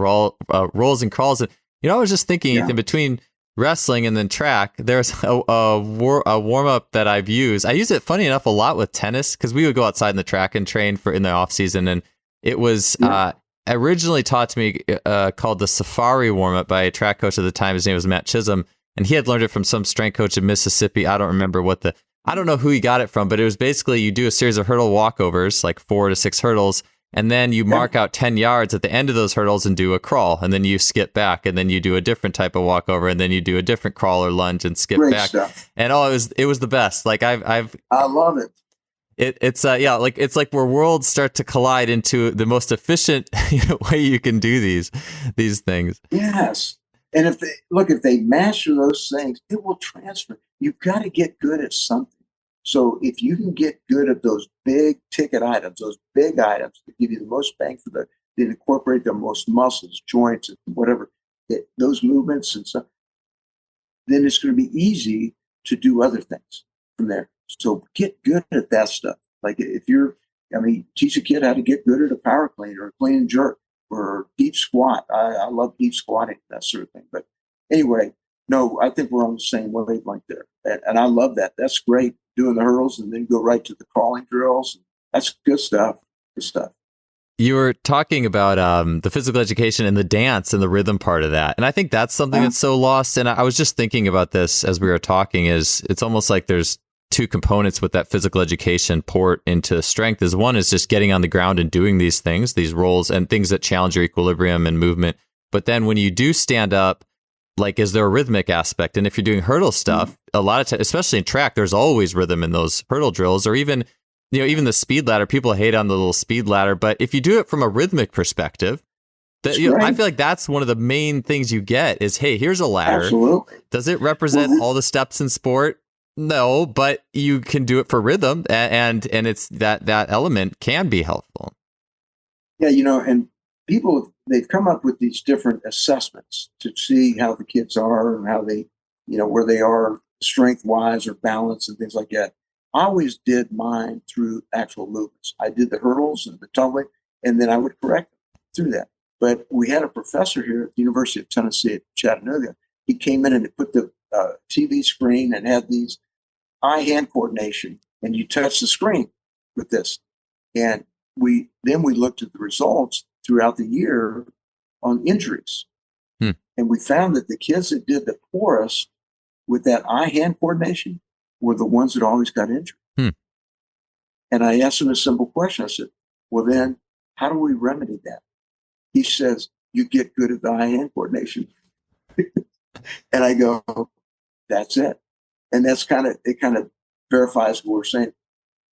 rolls and crawls. And I was just thinking, Ethan, between wrestling and then track, there's a warm up that I've used. I use it, funny enough, a lot with tennis because we would go outside in the track and train in the off season, and it was originally taught to me called the Safari warm up by a track coach at the time. His name was Matt Chisholm, and he had learned it from some strength coach in Mississippi. I don't know who he got it from, but it was basically you do a series of hurdle walkovers, like 4 to 6 hurdles, and then you mark out 10 yards at the end of those hurdles and do a crawl, and then you skip back, and then you do a different type of walkover, and then you do a different crawl or lunge and skip Great back. Stuff. And it was the best. Like I love it. It's like where worlds start to collide into the most efficient way you can do these things. Yes. And if they master those things, it will transfer. You've got to get good at something. So if you can get good at those big ticket items, those big items that give you the most bang for that incorporate the most muscles, joints, and whatever, those movements and stuff, then it's going to be easy to do other things from there. So get good at that stuff. Like teach a kid how to get good at a power clean or a clean and jerk or deep squat. I love deep squatting, that sort of thing. But anyway, no, I think we're on the same wavelength there. And I love that. That's great, doing the hurdles and then go right to the crawling drills. That's good stuff. Good stuff. You were talking about the physical education and the dance and the rhythm part of that. And I think that's something that's so lost. And I was just thinking about this as we were talking, it's almost like there's two components with that physical education port into strength. One is just getting on the ground and doing these things, these rolls and things that challenge your equilibrium and movement. But then when you do stand up, like, is there a rhythmic aspect? And if you're doing hurdle stuff, a lot of times, especially in track, there's always rhythm in those hurdle drills, or even the speed ladder. People hate on the little speed ladder, but if you do it from a rhythmic perspective, I feel like that's one of the main things you get is, hey, here's a ladder. Absolutely. Does it represent all the steps in sport? No, but you can do it for rhythm, and it's that element can be helpful. Yeah, and people, they've come up with these different assessments to see how the kids are and how they, where they are strength-wise or balance and things like that. I always did mine through actual movements. I did the hurdles and the tumbling, and then I would correct them through that. But we had a professor here at the University of Tennessee at Chattanooga. He came in and put the TV screen and had these eye-hand coordination, and you touch the screen with this. And we looked at the results throughout the year on injuries. And we found that the kids that did the poorest with that eye-hand coordination were the ones that always got injured. And I asked him a simple question. I said, well, then how do we remedy that? He says, you get good at the eye-hand coordination. And I go, that's it. And it kind of verifies what we're saying.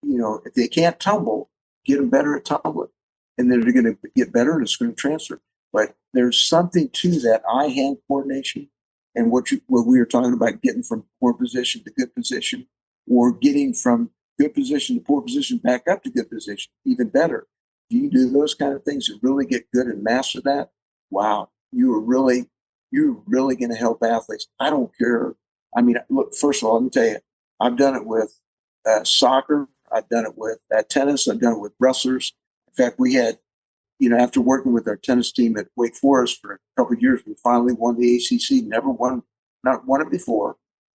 If they can't tumble, get them better at tumbling. And then they're going to get better and it's going to transfer. But there's something to that eye-hand coordination And what we were talking about, getting from poor position to good position, or getting from good position to poor position back up to good position, even better. If you do those kind of things and really get good and master that, wow, you're really going to help athletes. I don't care. I mean, look, first of all, let me tell you, I've done it with soccer. I've done it with tennis. I've done it with wrestlers. In fact, we had, after working with our tennis team at Wake Forest for a couple of years, we finally won the ACC. Not won it before.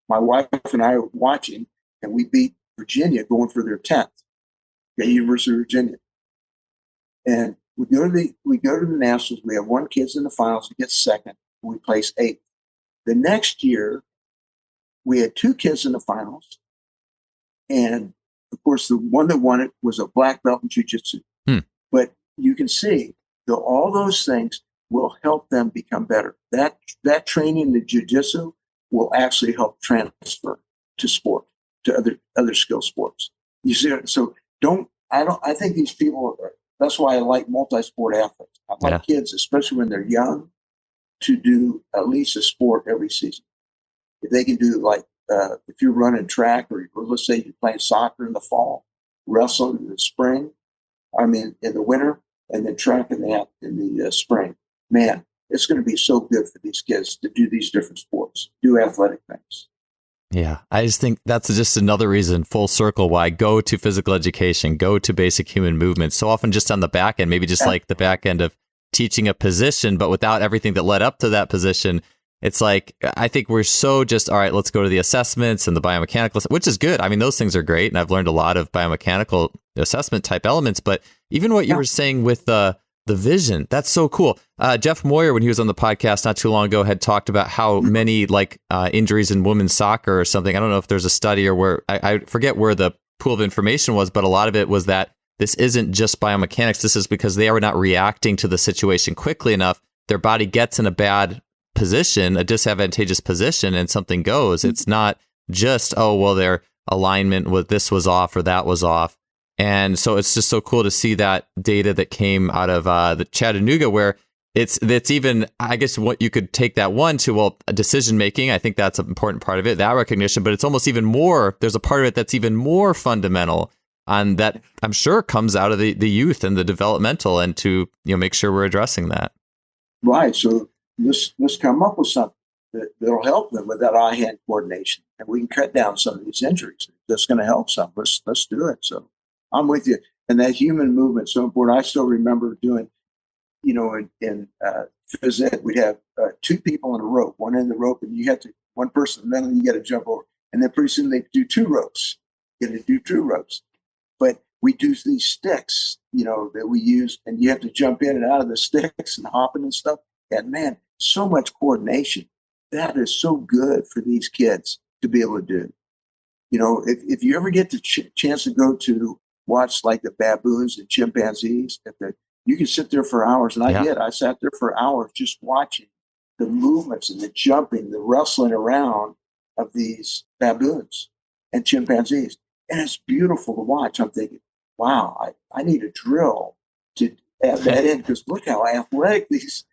My wife and I were watching, and we beat Virginia going for their 10th at University of Virginia. And we go to the Nationals. We have one kid in the finals who gets second. We place 8th. The next year, we had 2 kids in the finals. And of course, the one that won it was a black belt in jiu-jitsu. But you can see that all those things will help them become better. That training in jiu-jitsu will actually help transfer to sport, to other skill sports. You see, so I think these people that's why I like multi-sport athletes. I like kids, especially when they're young, to do at least a sport every season. If they can do, like, if you're running track, or let's say you're playing soccer in the fall, wrestling in the spring, in the winter, and then track in the spring, man, it's going to be so good for these kids to do these different sports, do athletic things. Yeah, I just think that's just another reason, full circle, why go to physical education, go to basic human movement. So often just on the back end, maybe just like the back end of teaching a position, but without everything that led up to that position. It's like, I think we're so just, all right, let's go to the assessments and the biomechanical, which is good. I mean, those things are great. And I've learned a lot of biomechanical assessment type elements, but even what you were saying with the vision, that's so cool. Jeff Moyer, when he was on the podcast not too long ago, had talked about how many injuries in women's soccer or something. I don't know if there's a study or where, I forget where the pool of information was, but a lot of it was that this isn't just biomechanics. This is because they are not reacting to the situation quickly enough. Their body gets in a bad position, a disadvantageous position, and something goes. It's not just, their alignment with this was off or that was off. And so it's just so cool to see that data that came out of the Chattanooga, where it's even, I guess, what you could take that one to, decision making. I think that's an important part of it, that recognition, but it's almost even more, there's a part of it that's even more fundamental, and that I'm sure comes out of the youth and the developmental, and to make sure we're addressing that. Right. So let's come up with something that'll help them with that eye-hand coordination, and we can cut down some of these injuries. That's going to help some. Let's do it. So I'm with you. And that human movement is so important. I still remember doing, in phys ed, we'd have 2 people in a rope, one in the rope, and one person, and then you got to jump over. And then pretty soon they do 2 ropes. You got to do 2 ropes. But we do these sticks, that we use, and you have to jump in and out of the sticks and hopping and stuff. And man, so much coordination. That is so good for these kids to be able to do. If you ever get the chance to go to watch like the baboons and chimpanzees, you can sit there for hours. And I did. I sat there for hours just watching the movements and the jumping, the wrestling around of these baboons and chimpanzees. And it's beautiful to watch. I'm thinking, wow, I need a drill to add that in, because look how athletic these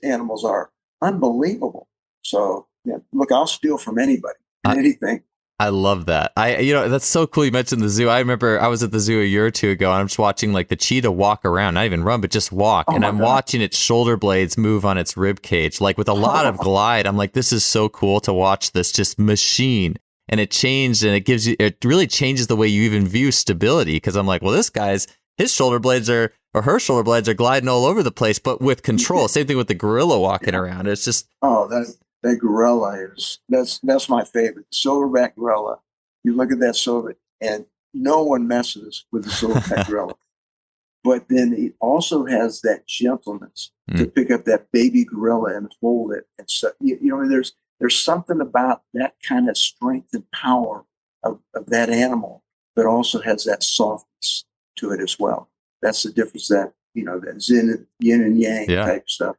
animals are. Unbelievable. So look, I'll steal from anybody, anything. I love that. That's so cool. You mentioned the zoo. I remember I was at the zoo a year or 2 ago, and I'm just watching like the cheetah walk around, not even run, but just walk. And I'm watching its shoulder blades move on its rib cage, like with a lot of glide. I'm like, this is so cool to watch this just machine. And it changed, and it really changes the way you even view stability. Cause I'm like, well, his shoulder blades or her shoulder blades are gliding all over the place, but with control. Same thing with the gorilla walking around. It's just, that gorilla that's my favorite. Silverback gorilla. You look at that silver, and no one messes with the silverback gorilla. But then he also has that gentleness to pick up that baby gorilla and hold it. And so, there's something about that kind of strength and power of that animal, but also has that softness to it as well. That's the difference, that that yin and yang type stuff.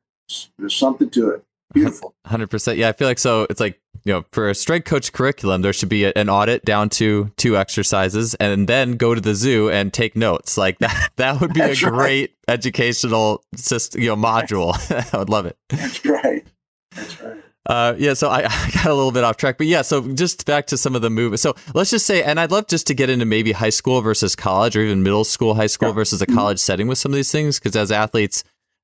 There's something to it. Beautiful. 100%. Yeah, I feel like so. It's like, for a strength coach curriculum, there should be an audit down to 2 exercises, and then go to the zoo and take notes. Like that would be a great educational system, module. I would love it. That's right. So I got a little bit off track, but yeah, so just back to some of the movement. So let's just say, and I'd love just to get into maybe high school versus college, or even middle school, high school versus a college setting with some of these things. Because as athletes,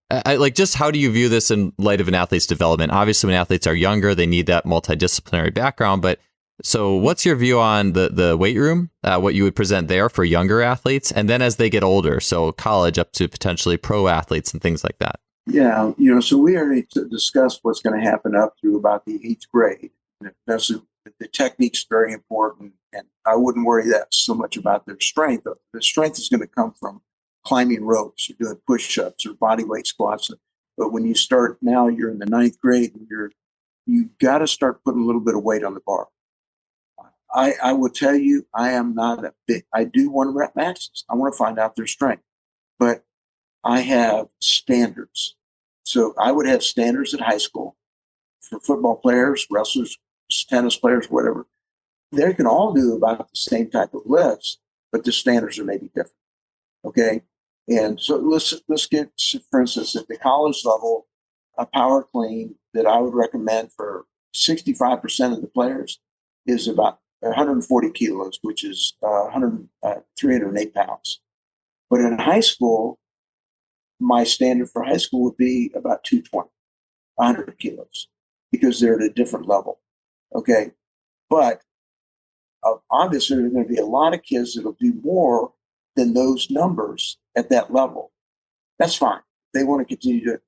I like, just how do you view this in light of an athlete's development? Obviously, when athletes are younger, they need that multidisciplinary background. But so what's your view on the weight room, what you would present there for younger athletes, and then as they get older, so college up to potentially pro athletes and things like that? Yeah, so we already discussed what's going to happen up through about the 8th grade. And the technique's very important, and I wouldn't worry that so much about their strength. The strength is going to come from climbing ropes or doing push-ups or body weight squats. But when you start now, you're in the 9th grade, and you've got to start putting a little bit of weight on the bar. I will tell you, I am not I do 1 rep maxes. I want to find out their strength, but I have standards. So I would have standards at high school for football players, wrestlers, tennis players, whatever. They can all do about the same type of lifts, but the standards are maybe different. Okay. And so let's get, for instance, at the college level, a power clean that I would recommend for 65% of the players is about 140 kilos, which is 308 pounds. But in high school, my standard for high school would be about 220, 100 kilos, because they're at a different level. Okay. But obviously, there are going to be a lot of kids that'll do more than those numbers at that level. That's fine. They want to continue to,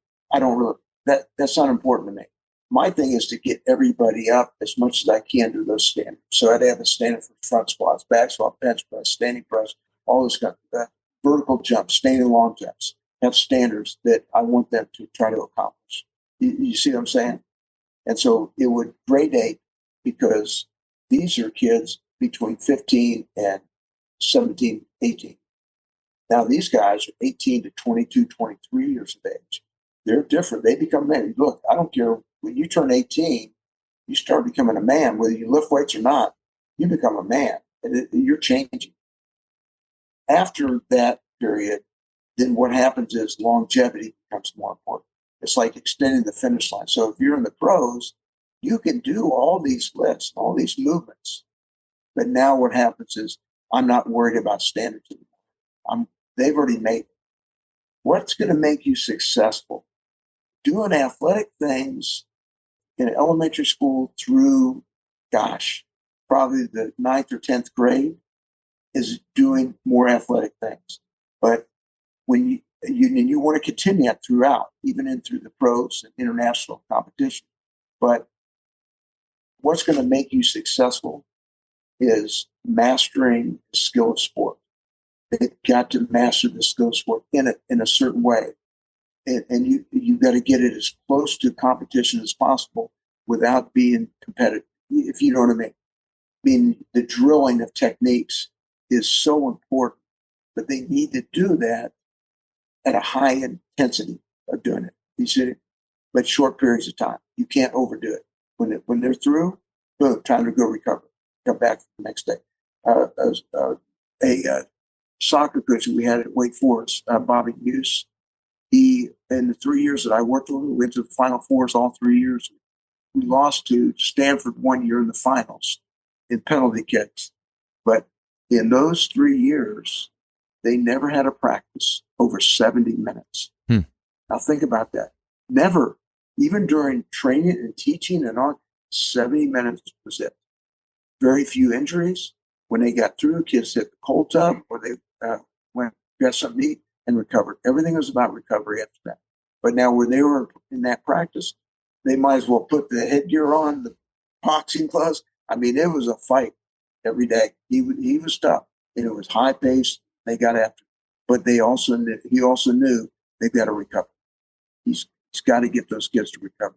that's not important to me. My thing is to get everybody up as much as I can to those standards. So I'd have a standard for front squats, back squat, bench press, standing press, all this kind of vertical jumps, standing long jumps. Have standards that I want them to try to accomplish. You see what I'm saying? And so it would gradate, because these are kids between 15 and 17, 18. Now these guys are 18 to 22, 23 years of age. They're different. They become men. Look, I don't care. When you turn 18, you start becoming a man. Whether you lift weights or not, you become a man. And you're changing. After that period, then what happens is longevity becomes more important. It's like extending the finish line. So if you're in the pros, you can do all these lifts, all these movements. But now what happens is I'm not worried about standards anymore. They've already made it. What's going to make you successful? Doing athletic things in elementary school through, probably the 9th or 10th grade is doing more athletic things. But when you want to continue that throughout, even in through the pros and international competition. But what's going to make you successful is mastering the skill of sport. They've got to master the skill of sport in a certain way. And you've got to get it as close to competition as possible without being competitive, if you know what I mean. I mean, the drilling of techniques is so important, but they need to do that at a high intensity of doing it. You see, but short periods of time. You can't overdo it. When they're through, boom, time to go recover. Come back the next day. A soccer coach that we had at Wake Forest, Bobby Hughes, he, in the 3 years that I worked with him, we went to the Final Fours all 3 years. We lost to Stanford 1 year in the finals in penalty kicks. But in those 3 years, they never had a practice over 70 minutes. Now think about that. Never, even during training and teaching and all, 70 minutes was it. Very few injuries. When they got through, kids hit the cold tub or they went, got something to eat and recovered. Everything was about recovery after that. But now when they were in that practice, they might as well put the headgear on, the boxing gloves. I mean, it was a fight every day. He was tough, and it was high paced. They got after it. But he also knew they've got to recover. He's got to get those kids to recover.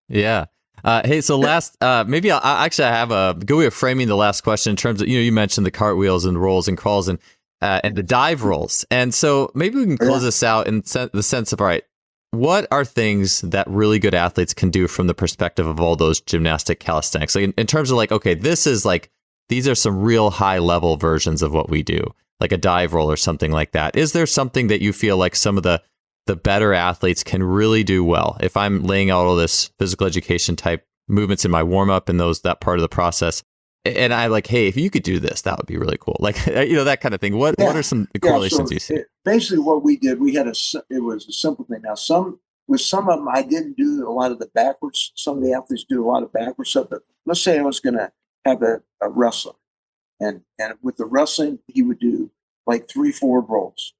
Yeah. Hey, so last, maybe I have a good way of framing the last question in terms of, you mentioned the cartwheels and rolls and crawls and the dive rolls. And so maybe we can close this out in the sense of, all right, what are things that really good athletes can do from the perspective of all those gymnastic calisthenics? Like in terms of like, okay, this is like, these are some real high level versions of what we do, like a dive roll or something like that. Is there something that you feel like some of the the better athletes can really do well. If I'm laying out all this physical education type movements in my warm up and that part of the process, and I like, hey, if you could do this, that would be really cool. Like, that kind of thing. What are some correlations you see? Basically what we did, it was a simple thing. Now, with some of them, I didn't do a lot of the backwards. Some of the athletes do a lot of backwards stuff. But let's say I was going to have a wrestler. And with the wrestling, he would do like 3 forward rolls.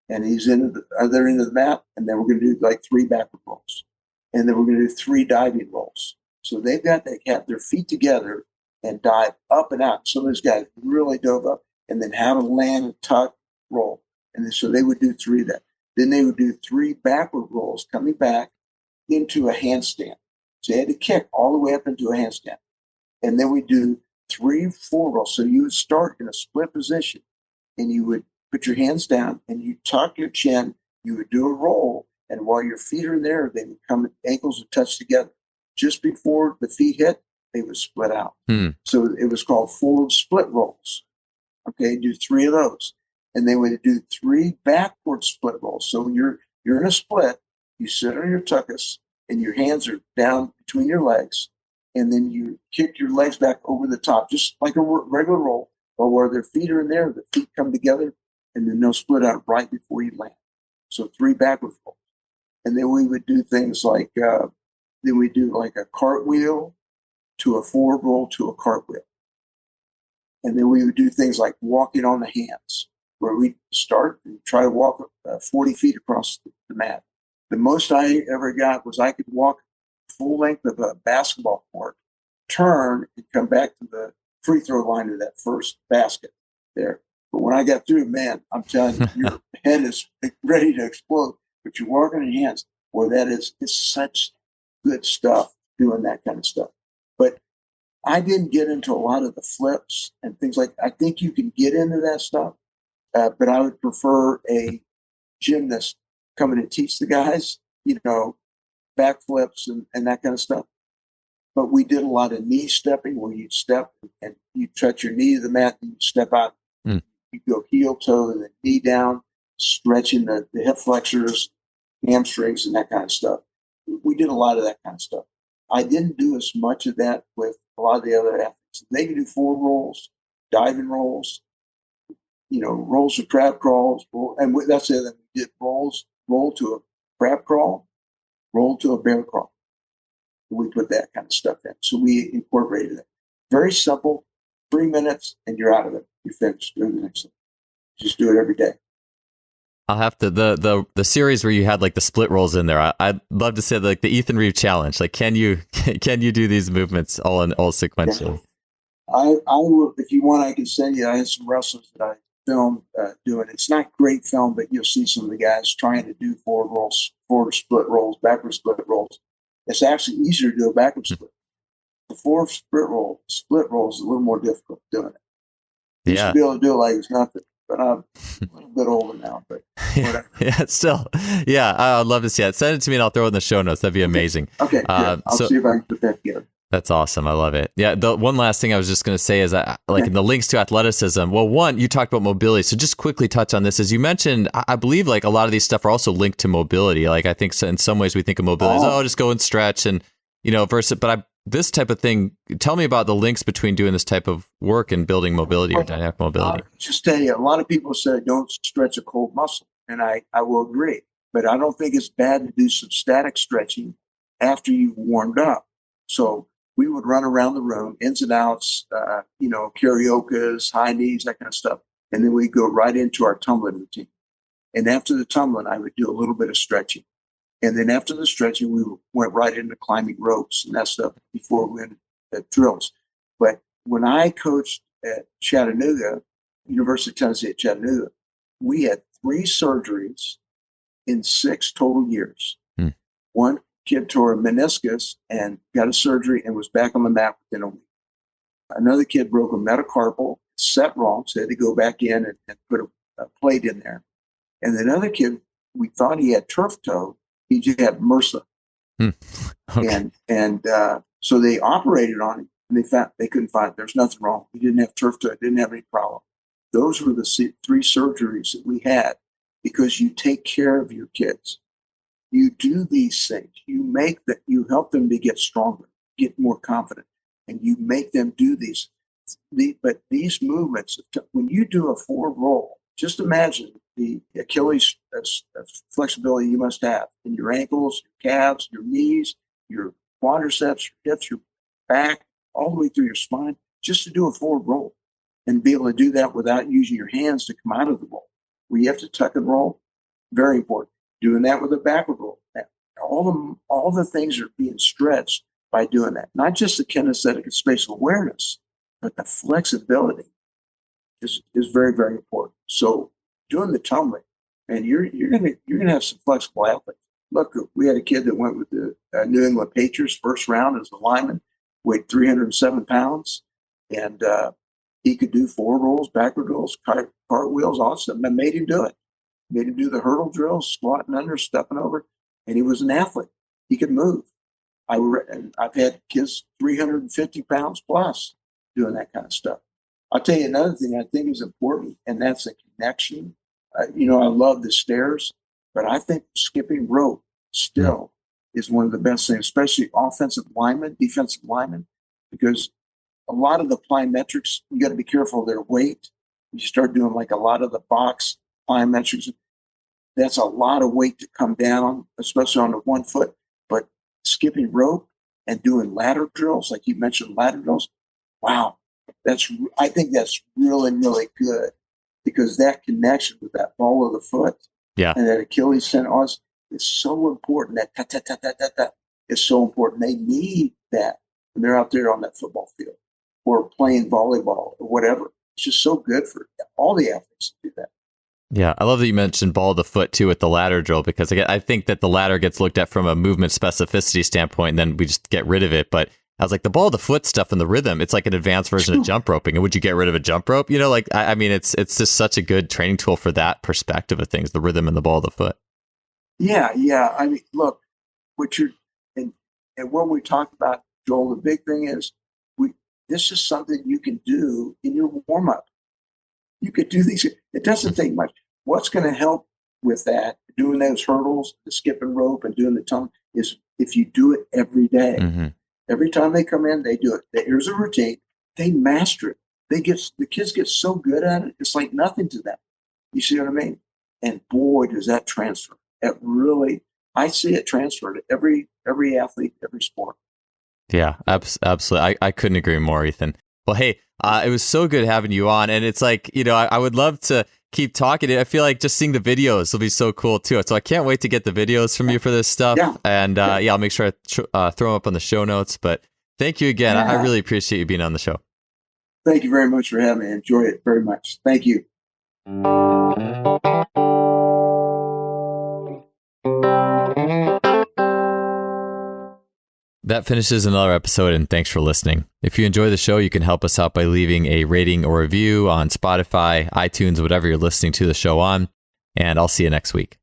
And they're into the mat. And then we're going to do like 3 backward rolls. And then we're going to do 3 diving rolls. So they have their feet together and dive up and out. Some of those guys really dove up and then how to land and tuck, roll. And then, so they would do 3 of that. Then they would do 3 backward rolls coming back into a handstand. So they had to kick all the way up into a handstand. And then we do 3 forward rolls. So you would start in a split position and you would put your hands down and you tuck your chin. You would do a roll. And while your feet are in there, they would come, ankles would touch together. Just before the feet hit, they would split out. So it was called forward split rolls. Okay, do 3 of those. And they would do 3 backward split rolls. So when you're in a split, you sit on your tuchus and your hands are down between your legs. And then you kick your legs back over the top, just like a regular roll. But where their feet are in there, the feet come together and then they'll split out right before you land. So 3 backward rolls. And then we would do things like, a cartwheel to a forward roll to a cartwheel. And then we would do things like walking on the hands, where we start and try to walk 40 feet across the mat. The most I ever got was I could walk full length of a basketball court, turn and come back to the free throw line of that first basket there. But when I got through, man, I'm telling you, your head is ready to explode, but you're walking on your hands. Boy, it's such good stuff doing that kind of stuff. But I didn't get into a lot of the flips and things like that. I think you can get into that stuff, but I would prefer a gymnast coming and teach the guys, backflips and that kind of stuff. But we did a lot of knee stepping where you'd step and you touch your knee to the mat and you step out. You go heel toe and then knee down, stretching the hip flexors, hamstrings, and that kind of stuff. We did a lot of that kind of stuff. I didn't do as much of that with a lot of the other athletes. They can do forward rolls, diving rolls, rolls to crab crawls. And that's it. We did roll to a crab crawl, roll to a bear crawl. We put that kind of stuff in. So we incorporated it. Very simple, 3 minutes, and you're out of it. You're finished doing the next thing. Just do it every day. I'll have to the series where you had like the split rolls in there. I'd love to say like the Ethan Reeve challenge. Like, can you do these movements all sequentially? I will, if you want, I can send you. I had some wrestlers that I filmed doing. It's not great film, but you'll see some of the guys trying to do forward rolls, forward split rolls, backward split rolls. It's actually easier to do a backward split. The forward split roll is a little more difficult doing it. You used to be able to do it like it's nothing. But I'm a little bit older now, but whatever. Still. Yeah, I'd love to see that. Send it to me and I'll throw it in the show notes. That'd be amazing. Okay, I'll see if I can put that together. That's awesome. I love it. Yeah, the one last thing I was just going to say is in the links to athleticism, well, one, you talked about mobility. So just quickly touch on this. As you mentioned, I believe like a lot of these stuff are also linked to mobility. Like I think in some ways we think of mobility as, just go and stretch and, versus, but this type of thing, tell me about the links between doing this type of work and building mobility or dynamic mobility. Just tell you, a lot of people say don't stretch a cold muscle, and I will agree. But I don't think it's bad to do some static stretching after you've warmed up. So we would run around the room, ins and outs, karaoke's, high knees, that kind of stuff. And then we go right into our tumbling routine. And after the tumbling, I would do a little bit of stretching. And then after the stretching, we went right into climbing ropes and that stuff before we went at drills. But when I coached at Chattanooga, University of Tennessee at Chattanooga, we had 3 surgeries in 6 total years. One kid tore a meniscus and got a surgery and was back on the mat within a week. Another kid broke a metacarpal, set wrong, so they had to go back in and put a plate in there. And another kid, we thought he had turf toe. He just had MRSA. Okay. And so they operated on him and they couldn't find, there's nothing wrong. He didn't have turf toe, didn't have any problem. Those were the 3 surgeries that we had because you take care of your kids. You do these things. You help them to get stronger, get more confident, and you make them do these. But these movements, when you do a forward roll, just imagine the Achilles flexibility you must have in your ankles, your calves, your knees, your quadriceps, your hips, your back, all the way through your spine, just to do a forward roll and be able to do that without using your hands to come out of the roll. Where you have to tuck and roll, very important. Doing that with a backward roll. All the things are being stretched by doing that. Not just the kinesthetic and spatial awareness, but the flexibility is very, very important. So doing the tumbling, and you're gonna have some flexible athletes. Look, we had a kid that went with the New England Patriots first round as a lineman, weighed 307 pounds, and he could do forward rolls, backward rolls, cartwheels, all stuff. I made him do it. Made him do the hurdle drills, squatting under, stepping over, and he was an athlete. He could move. I've had kids 350 pounds plus doing that kind of stuff. I'll tell you another thing I think is important, and that's a connection. I love the stairs, but I think skipping rope still is one of the best things, especially offensive linemen, defensive linemen, because a lot of the plyometrics, you got to be careful of their weight. You start doing like a lot of the box plyometrics. That's a lot of weight to come down, especially on the 1 foot. But skipping rope and doing ladder drills, like you mentioned, ladder drills, wow, I think that's really, really good, because that connection with that ball of the foot and that Achilles tendon is so important. That is so important. They need that when they're out there on that football field or playing volleyball or whatever. It's just so good for all the athletes to do that. Yeah, I love that you mentioned ball of the foot too with the ladder drill, because I think that the ladder gets looked at from a movement specificity standpoint, and then we just get rid of it. But I was like, the ball of the foot stuff and the rhythm, it's like an advanced version of jump roping. And would you get rid of a jump rope? I mean, it's just such a good training tool for that perspective of things, the rhythm and the ball of the foot. Yeah. I mean, look, and what we talked about, Joel, the big thing is this is something you can do in your warm up. You could do these. It doesn't take much. What's going to help with that, doing those hurdles, the skipping rope and doing the tongue, is if you do it every day. Mm-hmm. Every time they come in, they do it. Here's a routine. They master it. The kids get so good at it. It's like nothing to them. You see what I mean? And boy, does that transfer. It really, I see it transfer to every athlete, every sport. Yeah, absolutely. I couldn't agree more, Ethan. Well, hey, it was so good having you on. And it's like, I would love to keep talking. I feel like just seeing the videos will be so cool too. So I can't wait to get the videos from you for this stuff. Yeah. And I'll make sure I throw them up on the show notes. But thank you again. Yeah. I really appreciate you being on the show. Thank you very much for having me. I enjoy it very much. Thank you. That finishes another episode, and thanks for listening. If you enjoy the show, you can help us out by leaving a rating or review on Spotify, iTunes, whatever you're listening to the show on, and I'll see you next week.